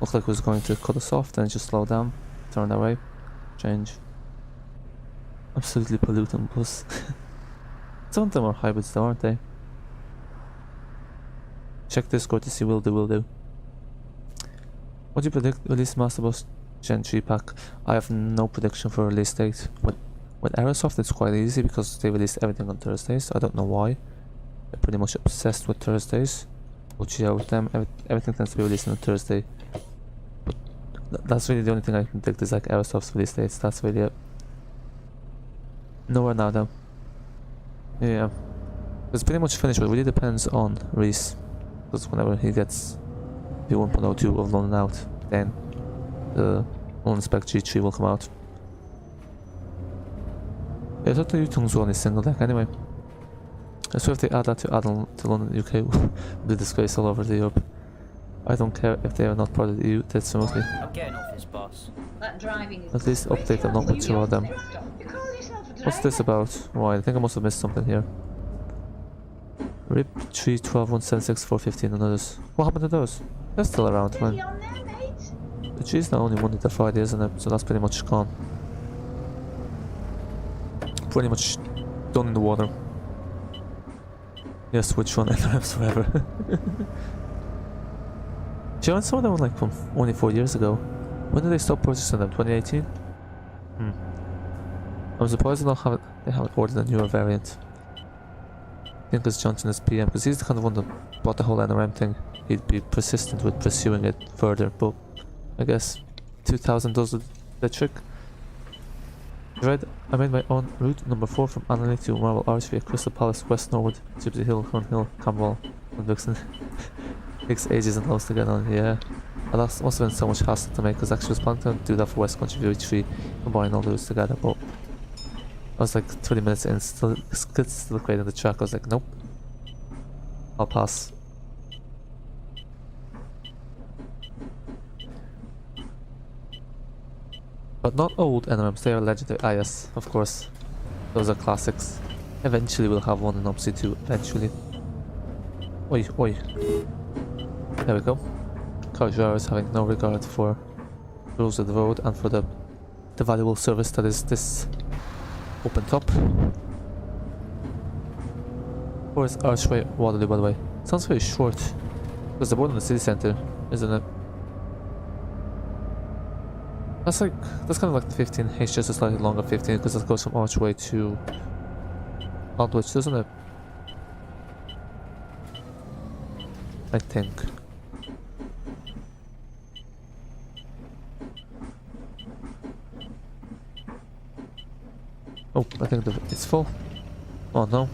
looked like it was going to cut us off, then just slow down, turn away, change. Absolutely polluting bus. Some of them are hybrids though, aren't they? Check Discord to see will do. What do you predict release Master Bus Gen 3 pack? I have no prediction for release date. With Aerosoft it's quite easy because they released everything on Thursdays. I don't know why. They're pretty much obsessed with Thursdays. But yeah, with them everything tends to be released on a Thursday. But that's really the only thing I can predict is like Aerosoft's release dates. That's really it. Nowhere now though. Yeah. It's pretty much finished, but it really depends on Reese. Because whenever he gets the 1.02 of London out, then the London Spec G3 will come out. Yeah, I thought the Yutong's were only single deck anyway. I swear if they add that to Addon to London UK, it would be a disgrace all over the Europe. I don't care if they are not part of the EU, that's smoothly. I'm getting off this bus. That driving is At least update the number to all them. You call yourself a driver? What's this about? Why? I think I must have missed something here. RIP 3 12 176 415 and others. What happened to those? They're still around, Steady man. on there, mate. The G's now only Monday to Friday, isn't it? So that's pretty much gone. Pretty much done in the water. Yes, which one? NRFs forever. Do you know some of them were like from only 4 years ago? When did they stop purchasing them? 2018? I'm surprised they haven't ordered a newer variant. I think it's Johnson as PM, because he's the kind of one that bought the whole NRM thing. He'd be persistent with pursuing it further, but I guess 2000 does the trick. I made my own route number 4 from Annalee to Marble Arch via Crystal Palace, West Norwood, Gypsy Hill, Cornhill, Camberwell, and Vixen. Takes ages and loads to get on, yeah. And that must have been so much hassle to make, because actually I was planning to do that for West Country VH3, combine all the routes together, but I was like 20 minutes in, still creating the track. I was like, nope, I'll pass. But not old NRMs, they are legendary. Ah yes, of course. Those are classics. Eventually we'll have one in Omsi too, eventually. Oi, oi. There we go. Car drivers having no regard for rules of the road and for the valuable service that is this open top. Forest Archway Waterloo, by the way. Sounds very short. Because the one in the city centre, isn't it? That's kind of like the 15H, just a slightly longer 15, because that goes from Archway to Aldwych, doesn't it? I think. Oh, I think it's full. Oh no.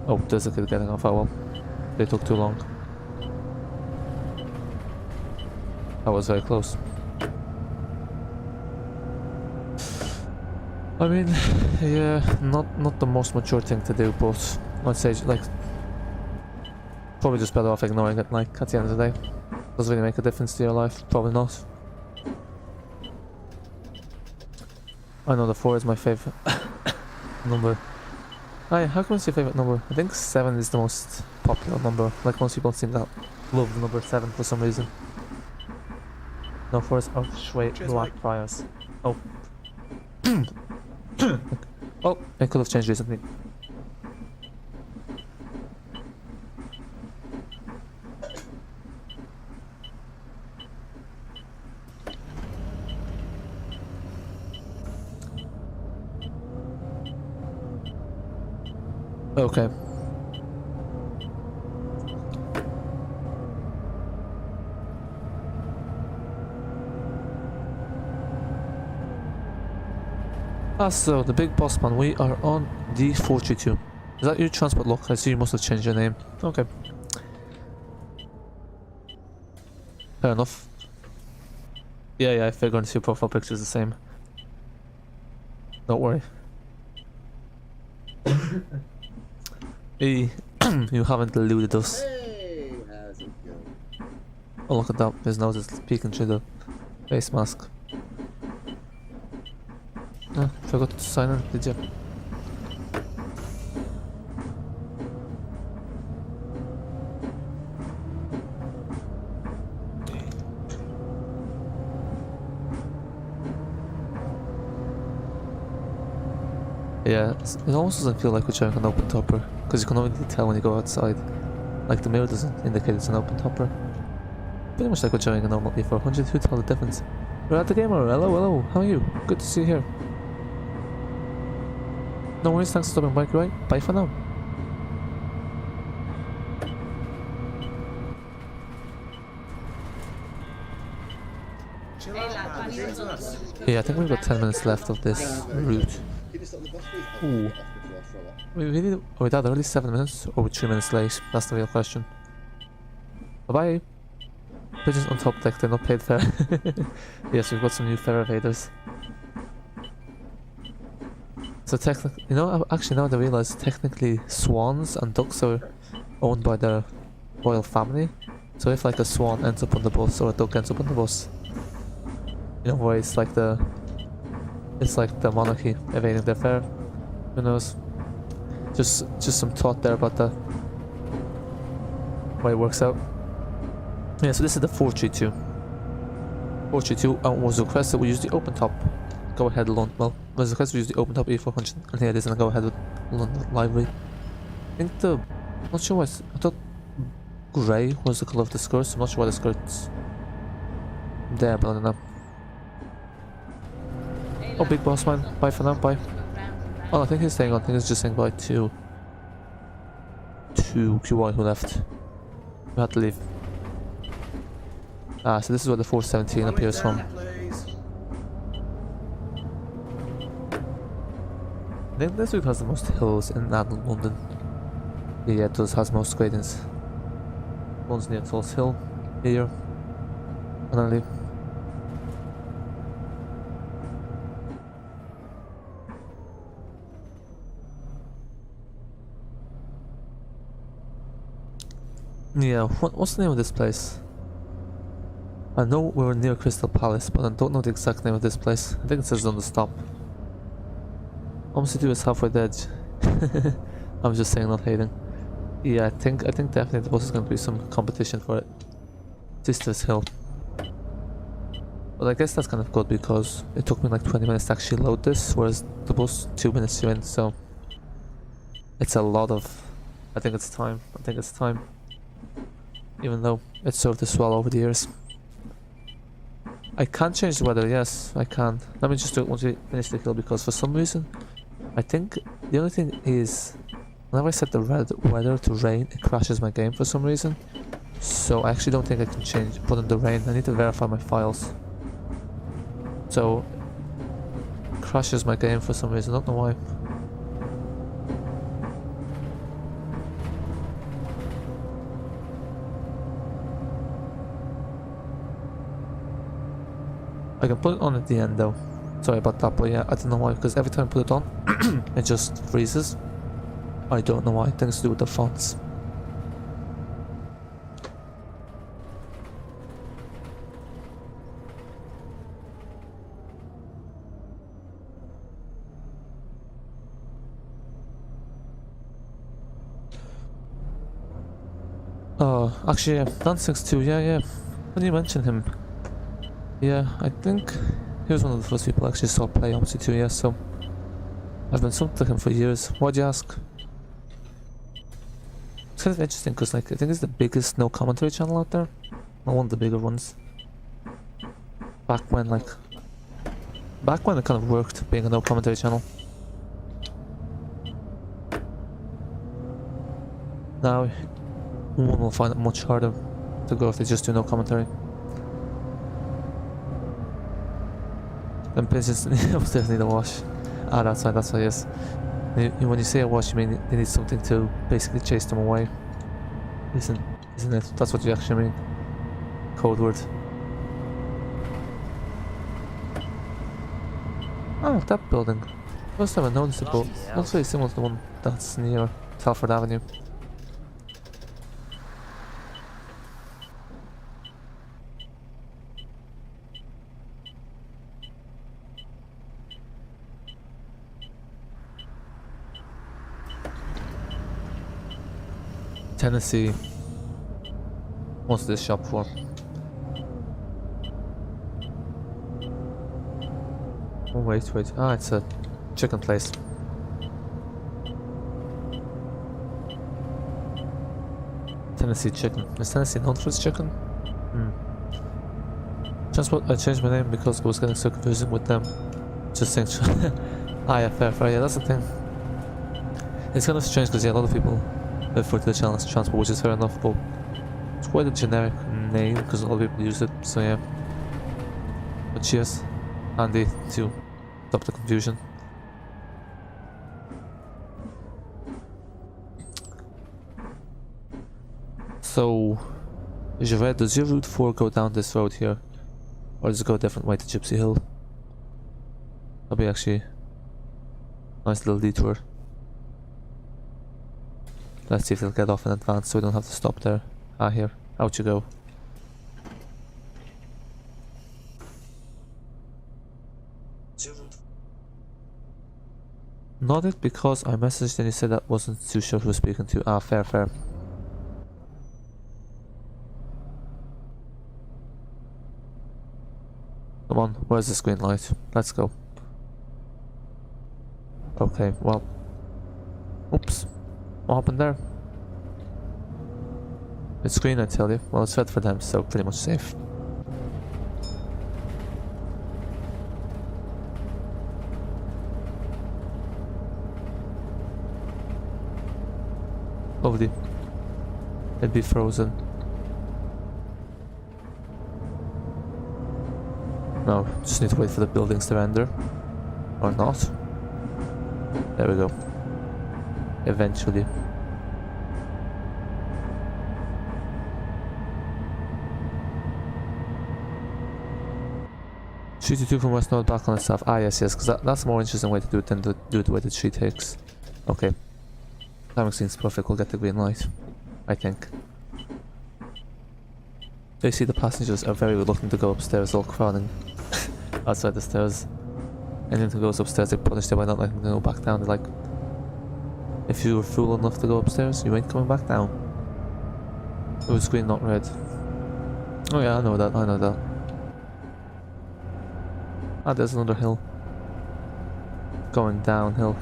Oh, there's a kid getting off. Oh well. They took too long. That was very close. I mean, yeah, not the most mature thing to do, but I'd say, like, probably just better off ignoring it, like, at the end of the day. Does it really make a difference to your life? Probably not. I know the 4 is my favorite number. Hi, how come it's your favorite number? I think 7 is the most popular number. Like, most people seem to love the number 7 for some reason. No, 4 is Archway Blackfriars. Oh. Oh, it could have changed recently. Okay. Ah, so the big boss man, we are on D432. Is that your transport lock? I see you must have changed your name. Okay. Fair enough. Yeah, I figured your profile picture is the same. Don't worry. Hey, you haven't eluded us. Hey, how's it going? Oh, look at that. His nose is peeking through the face mask. Forgot to sign in, did you? Yeah, it almost doesn't feel like we're trying an open topper, because you can only tell when you go outside. Like the mirror doesn't indicate it's an open topper. Pretty much like we're trying a normal E400, who tell the difference? We're at the gamer, hello, how are you? Good to see you here. No worries, thanks for stopping by, right? Bye for now. Yeah, I think we've got 10 minutes left of this route. Can you stop the bus, please? Ooh. Get off before I throw up. We really, are we that early? 7 minutes? Or are we 3 minutes late? That's the real question. Bye bye. Pigeons on top deck, they're not paid fair. Yes, we've got some new fare evaders. So technically, you know, actually now that I realize technically swans and ducks are owned by the royal family. So if like a swan ends up on the bus or a duck ends up on the bus, you know, where it's like the monarchy evading their fare. Who knows? Just some thought there about the way it works out. Yeah, so this is the 432. 432 was requested we use the open top. Go Ahead London. Well, was requested we use the open top E400, and here it is, and Go Ahead London Livery. I think I'm not sure why. I thought grey was the colour of the skirts. I'm not sure why the skirts there, but I don't know. Oh, big boss man. Bye for now. Bye. Oh, I think he's staying on. I think he's just saying bye to QY who left. We had to leave. Ah, so this is where the 417 appears from. I think this route has the most hills in Addon London. Yeah, it does has most gradients. One's near Tulse Hill here. And I leave. Yeah, what's the name of this place? I know we're near Crystal Palace, but I don't know the exact name of this place. I think it says on the stop. Omsi 2 is halfway dead. I'm just saying, not hating. Yeah, I think definitely there was going to be some competition for it. Tulse Hill. But I guess that's kind of good because it took me like 20 minutes to actually load this, whereas the bus 2 minutes you're in, so it's a lot of. I think it's time. Even though it's served us well over the years. I can change the weather, yes, I can. Let me just do it once we finish the hill, because for some reason, I think the only thing is, whenever I set the weather to rain, it crashes my game for some reason. So I actually don't think I can put in the rain. I need to verify my files. So, it crashes my game for some reason, I don't know why. I can put it on at the end though. Sorry about that, but yeah, I don't know why, because every time I put it on, it just freezes. I don't know why, things to do with the fonts. Oh, actually, yeah, Dan62, yeah. When you mention him, yeah, I think he was one of the first people I actually saw play Omsi 2, yeah, so I've been subbed to him for years. Why'd you ask? It's kind of interesting because, like, I think it's the biggest no commentary channel out there. Well, one of the bigger ones. Back when it kind of worked being a no commentary channel. Now, one will find it much harder to go if they just do no commentary. Them pigeons upstairs need a wash. Ah, that's why, yes. When you say a wash, you mean they need something to basically chase them away. Isn't it? That's what you actually mean. Code word. Oh, that building. First time I noticed it, but looks very similar to the one that's near Telford Avenue. Tennessee. What's this shop for? Oh wait. Ah, it's a chicken place. Tennessee chicken. Is Tennessee known for its chicken? I changed my name because it was getting so confusing with them. Just saying. Ah, yeah, fair. Yeah, that's the thing. It's kind of strange because, yeah, a lot of people refer to the channel as transport, which is fair enough, but it's quite a generic name because a lot of people use it, so yeah. But cheers, handy to stop the confusion. So, Javed, does your route 4 go down this road here? Or does it go a different way to Gypsy Hill? That'll be actually a nice little detour. Let's see if they'll get off in advance so we don't have to stop there. Ah, here. Out you go. Nodded because I messaged and you said that wasn't too sure who was speaking to. Ah, fair. Come on, where's the green light? Let's go. Okay, well. Oops. What happened there? It's green, I tell you. Well, it's red for them, so pretty much safe. Lovely. It'd be frozen. No, just need to wait for the buildings to render. Or not. There we go. Eventually. Two from West Node back on itself. Ah, yes, because that's a more interesting way to do it than to do it the way the tree takes. Okay. Timing seems perfect, we'll get the green light. I think. You see the passengers are very reluctant to go upstairs, all crowding outside the stairs. Anyone who goes upstairs, they punish them by not letting them go back down. They're like, if you were fool enough to go upstairs, you ain't coming back down. It was green, not red. Oh yeah, I know that, I know that. Ah, there's another hill. Going downhill.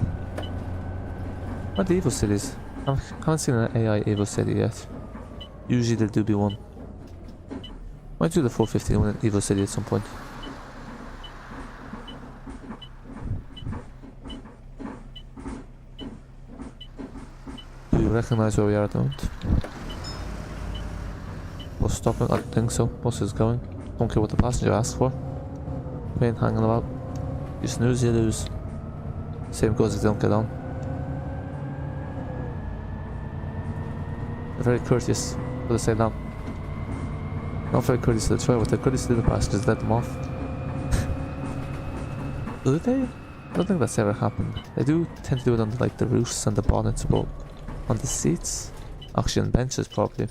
What the Evo cities? I haven't seen an AI Evo city yet. Usually there do be one. Might do the 450 one Evo city at some point. Do you recognize where we are at the moment? Bus stopping? I don't think so. Bus is going. Don't care what the passenger asks for. We ain't hanging about. You snooze, you lose. Same goes if they don't get on. They're very courteous, but they say that. Not very courteous to the driver, they're courteous to the passengers, let them off. Do they? I don't think that's ever happened. They do tend to do it on like the roofs and the bonnets, but on the seats? Actually on benches probably.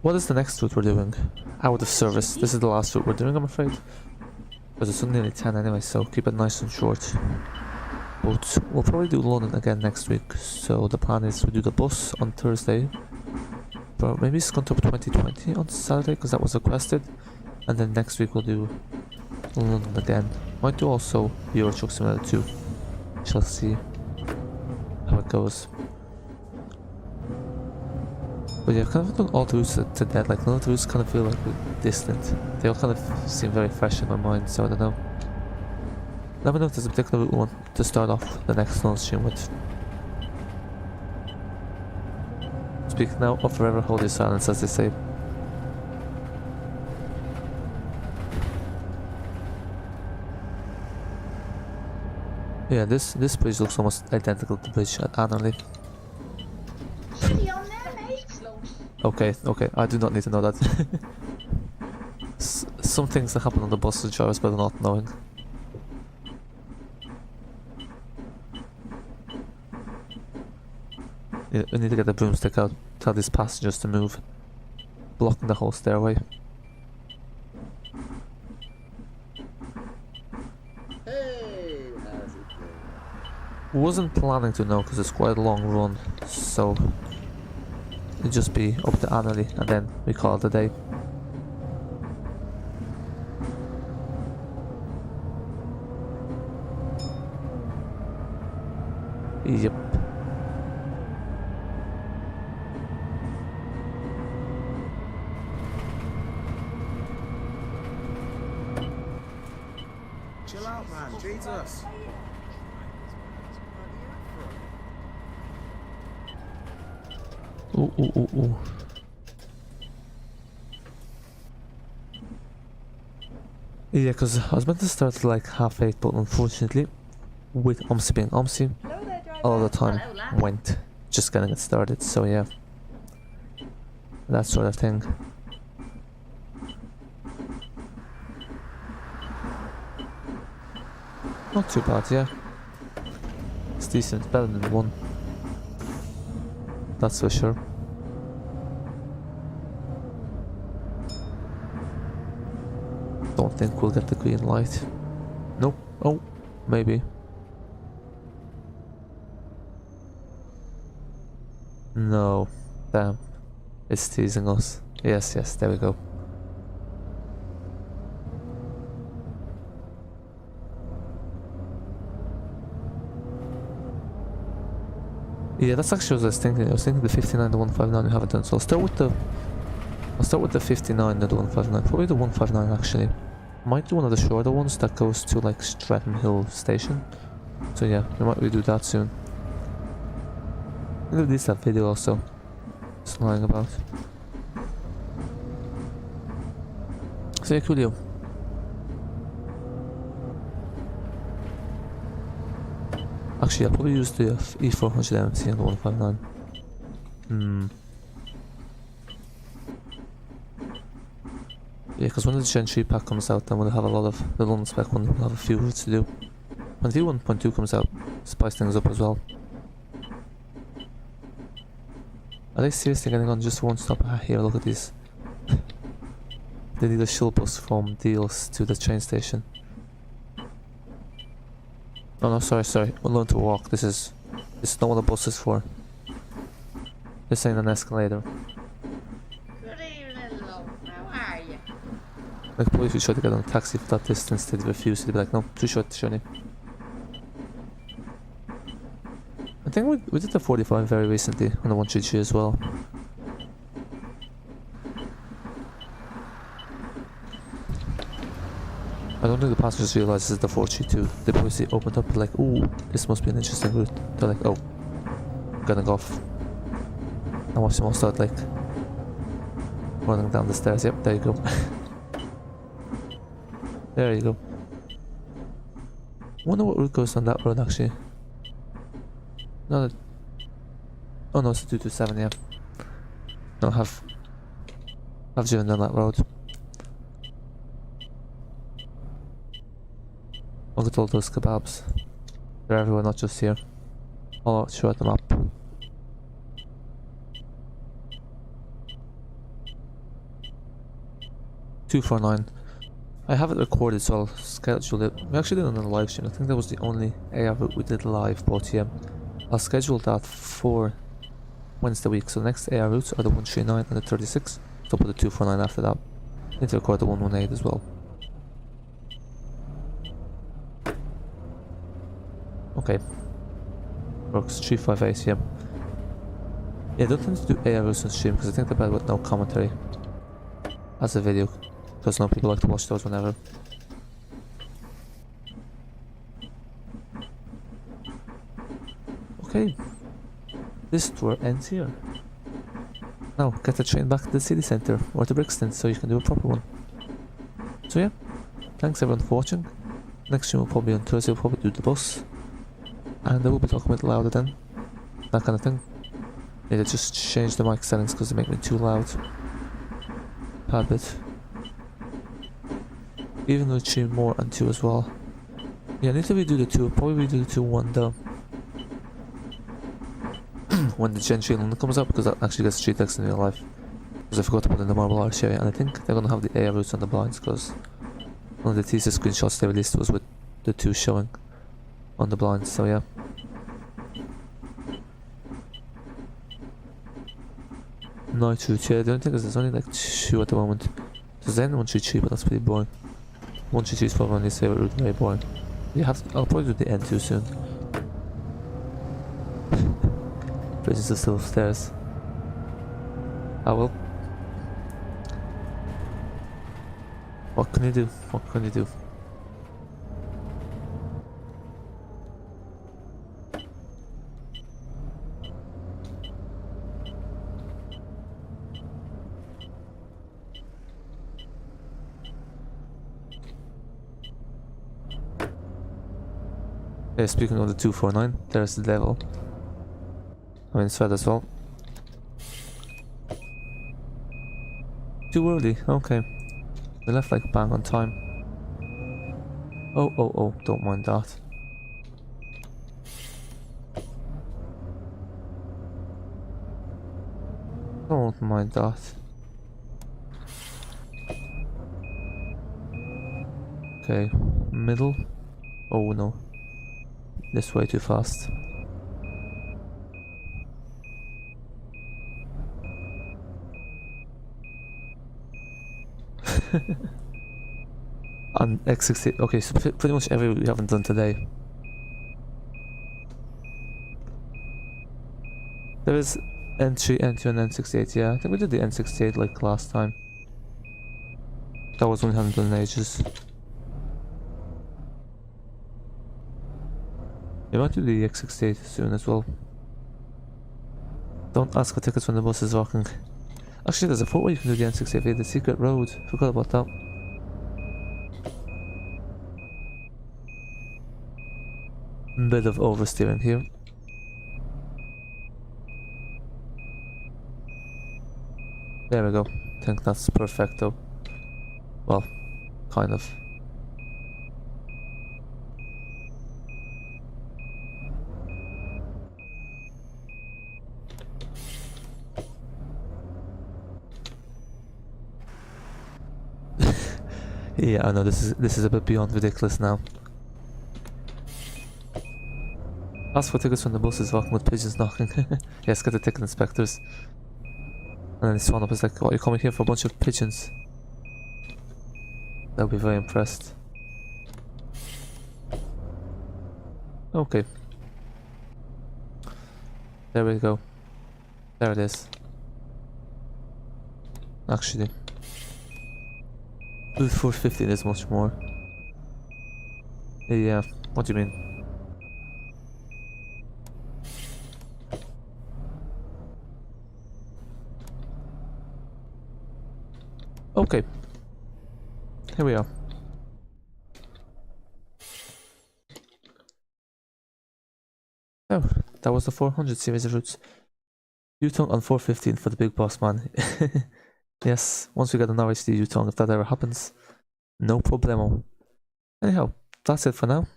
What is the next route we're doing? Out of service. This is the last route we're doing, I'm afraid. Because it's only nearly 10 anyway, so keep it nice and short. But we'll probably do London again next week. So the plan is we do the bus on Thursday. But maybe it's going to 2020 on Saturday, because that was requested. And then next week we'll do London again. Might do also Euro Truck Simulator 2. Shall see how it goes. But yeah, kind of done all the routes to death, like none of the routes kind of feel like distant. They all kind of seem very fresh in my mind, so I don't know. Let me know if there's a particular route we want to start off the next launch stream with. Speak now or forever hold your silence, as they say. Yeah, this bridge looks almost identical to the bridge at Addon London. Chilly on there, mate. Okay, I do not need to know that. Some things that happen on the bus the drivers better not knowing. Yeah, we need to get the broomstick out, tell these passengers to move. Blocking the whole stairway. Hey, how's it going? Wasn't planning to know because it's quite a long run, so it'd just be up to Annalie and then we call it a day. Yep. Chill out, man. Jesus. Ooh. Yeah, because I was meant to start at like 8:30, but unfortunately, with Omsi being Omsi, all the time went just getting it started, so yeah. That sort of thing. Not too bad, yeah. It's decent, it's better than one. That's for sure. Don't think we'll get the green light. Nope. Oh, maybe. No. Damn. It's teasing us. Yes, there we go. Yeah, that's actually what I was thinking. I was thinking the 59, the 159 we haven't done. So I'll start with the 59 and the 159. Probably the 159 actually. Might do one of the shorter ones that goes to like Tulse Hill Station. So yeah, we might redo that soon. I'll release that video also. Just lying about. So yeah, coolio. Actually, I'll probably use the E400 MT and the 159. Yeah, because when the Gen 3 pack comes out, then we'll have a lot of the London spec one. We'll have a few routes to do. When V1.2 comes out, spice things up as well. Are they seriously getting on just one stop? Ah, here, look at these. They need a shuttle bus from Deals to the train station. Oh no, sorry. We'll learn to walk. This is not what a bus is for. They're saying an escalator. Good evening, love. How are you? Like, probably if you try to get on a taxi for that distance, they'd refuse. They'd be like, no, too short the journey. I think we did the 45 very recently on the 133 as well. I don't think the passengers realise this is the 432. They probably see it opened up, like, ooh, this must be an interesting route. They're like, oh, getting off. And watch them all start, like, running down the stairs. Yep, there you go. There you go. Wonder what route goes on that road, actually. No, oh no, it's a 227, yeah. No, I've driven down that road. Look at all those kebabs. They're everywhere, not just here. All throughout the map. $249. I have it recorded, so I'll schedule it. We actually did it on a live stream. I think that was the only AR route we did live, but yeah. I'll schedule that for Wednesday week. So the next AR routes are the 139 and the 36. So I'll put the 249 after that. I need to record the 118 as well. Okay. Works 358, yeah. Yeah, I don't tend to do AR routes on stream because I think they're better with no commentary as a video. Because no people like to watch those whenever. Okay, this tour ends here. Now get the train back to the city centre or to Brixton so you can do a proper one. So yeah, thanks everyone for watching. Next stream will probably be on Thursday, we'll probably do the bus. And I will be talking a bit louder then. That kind of thing. Need to just change the mic settings because they make me too loud. A bit. Even though stream more on 2 as well. Yeah, I need to redo the 2, probably redo the 2 one though. When the Gen 3 London comes up, because that actually gets 3 text in real life. Because I forgot to put in the Marble Arch area, and I think they're gonna have the AR routes on the blinds, because one of the teaser screenshots they released was with the 2 showing on the blinds, so yeah. Night route, yeah, the only thing is there's only like 2 at the moment. There's the N133, but that's pretty boring. 133 is probably my least favourite route, very boring. I'll probably do the N2 soon. Bridges are still upstairs. Ah well. What can you do? What can you do? Yeah, speaking of the 249, there's the devil. I mean, Sven as well. Too early, okay. They left like bang on time. Oh, don't mind that. Don't mind that. Okay, middle. Oh no. This way too fast. On X68, okay, so pretty much every we haven't done today. There is N3, N2 and N68, yeah, I think we did the N68 like last time. That was one we haven't done in ages. We might do the X68 soon as well. Don't ask for tickets when the bus is walking. Actually, there's a footway you can do the N68, the secret road. Forgot about that. Bit of oversteering here. There we go. I think that's perfecto. Well, kind of. Yeah, I know this is a bit beyond ridiculous now. Ask for tickets when the bus is walking with pigeons knocking. Yes, get the ticket inspectors. And then this one up is like, oh, you're coming here for a bunch of pigeons. They'll be very impressed. Okay. There we go. There it is. Actually. Booth 450 is much more. Yeah, what do you mean? Okay. Here we are. Oh, that was the 400 series of routes. U-tongue on 415 for the big boss man. Yes, once we get an RHD U-tongue, if that ever happens, no problemo. Anyhow, that's it for now.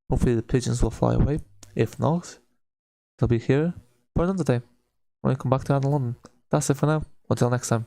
Hopefully the pigeons will fly away. If not, they'll be here for another day when we come back to Addon London. That's it for now. Until next time.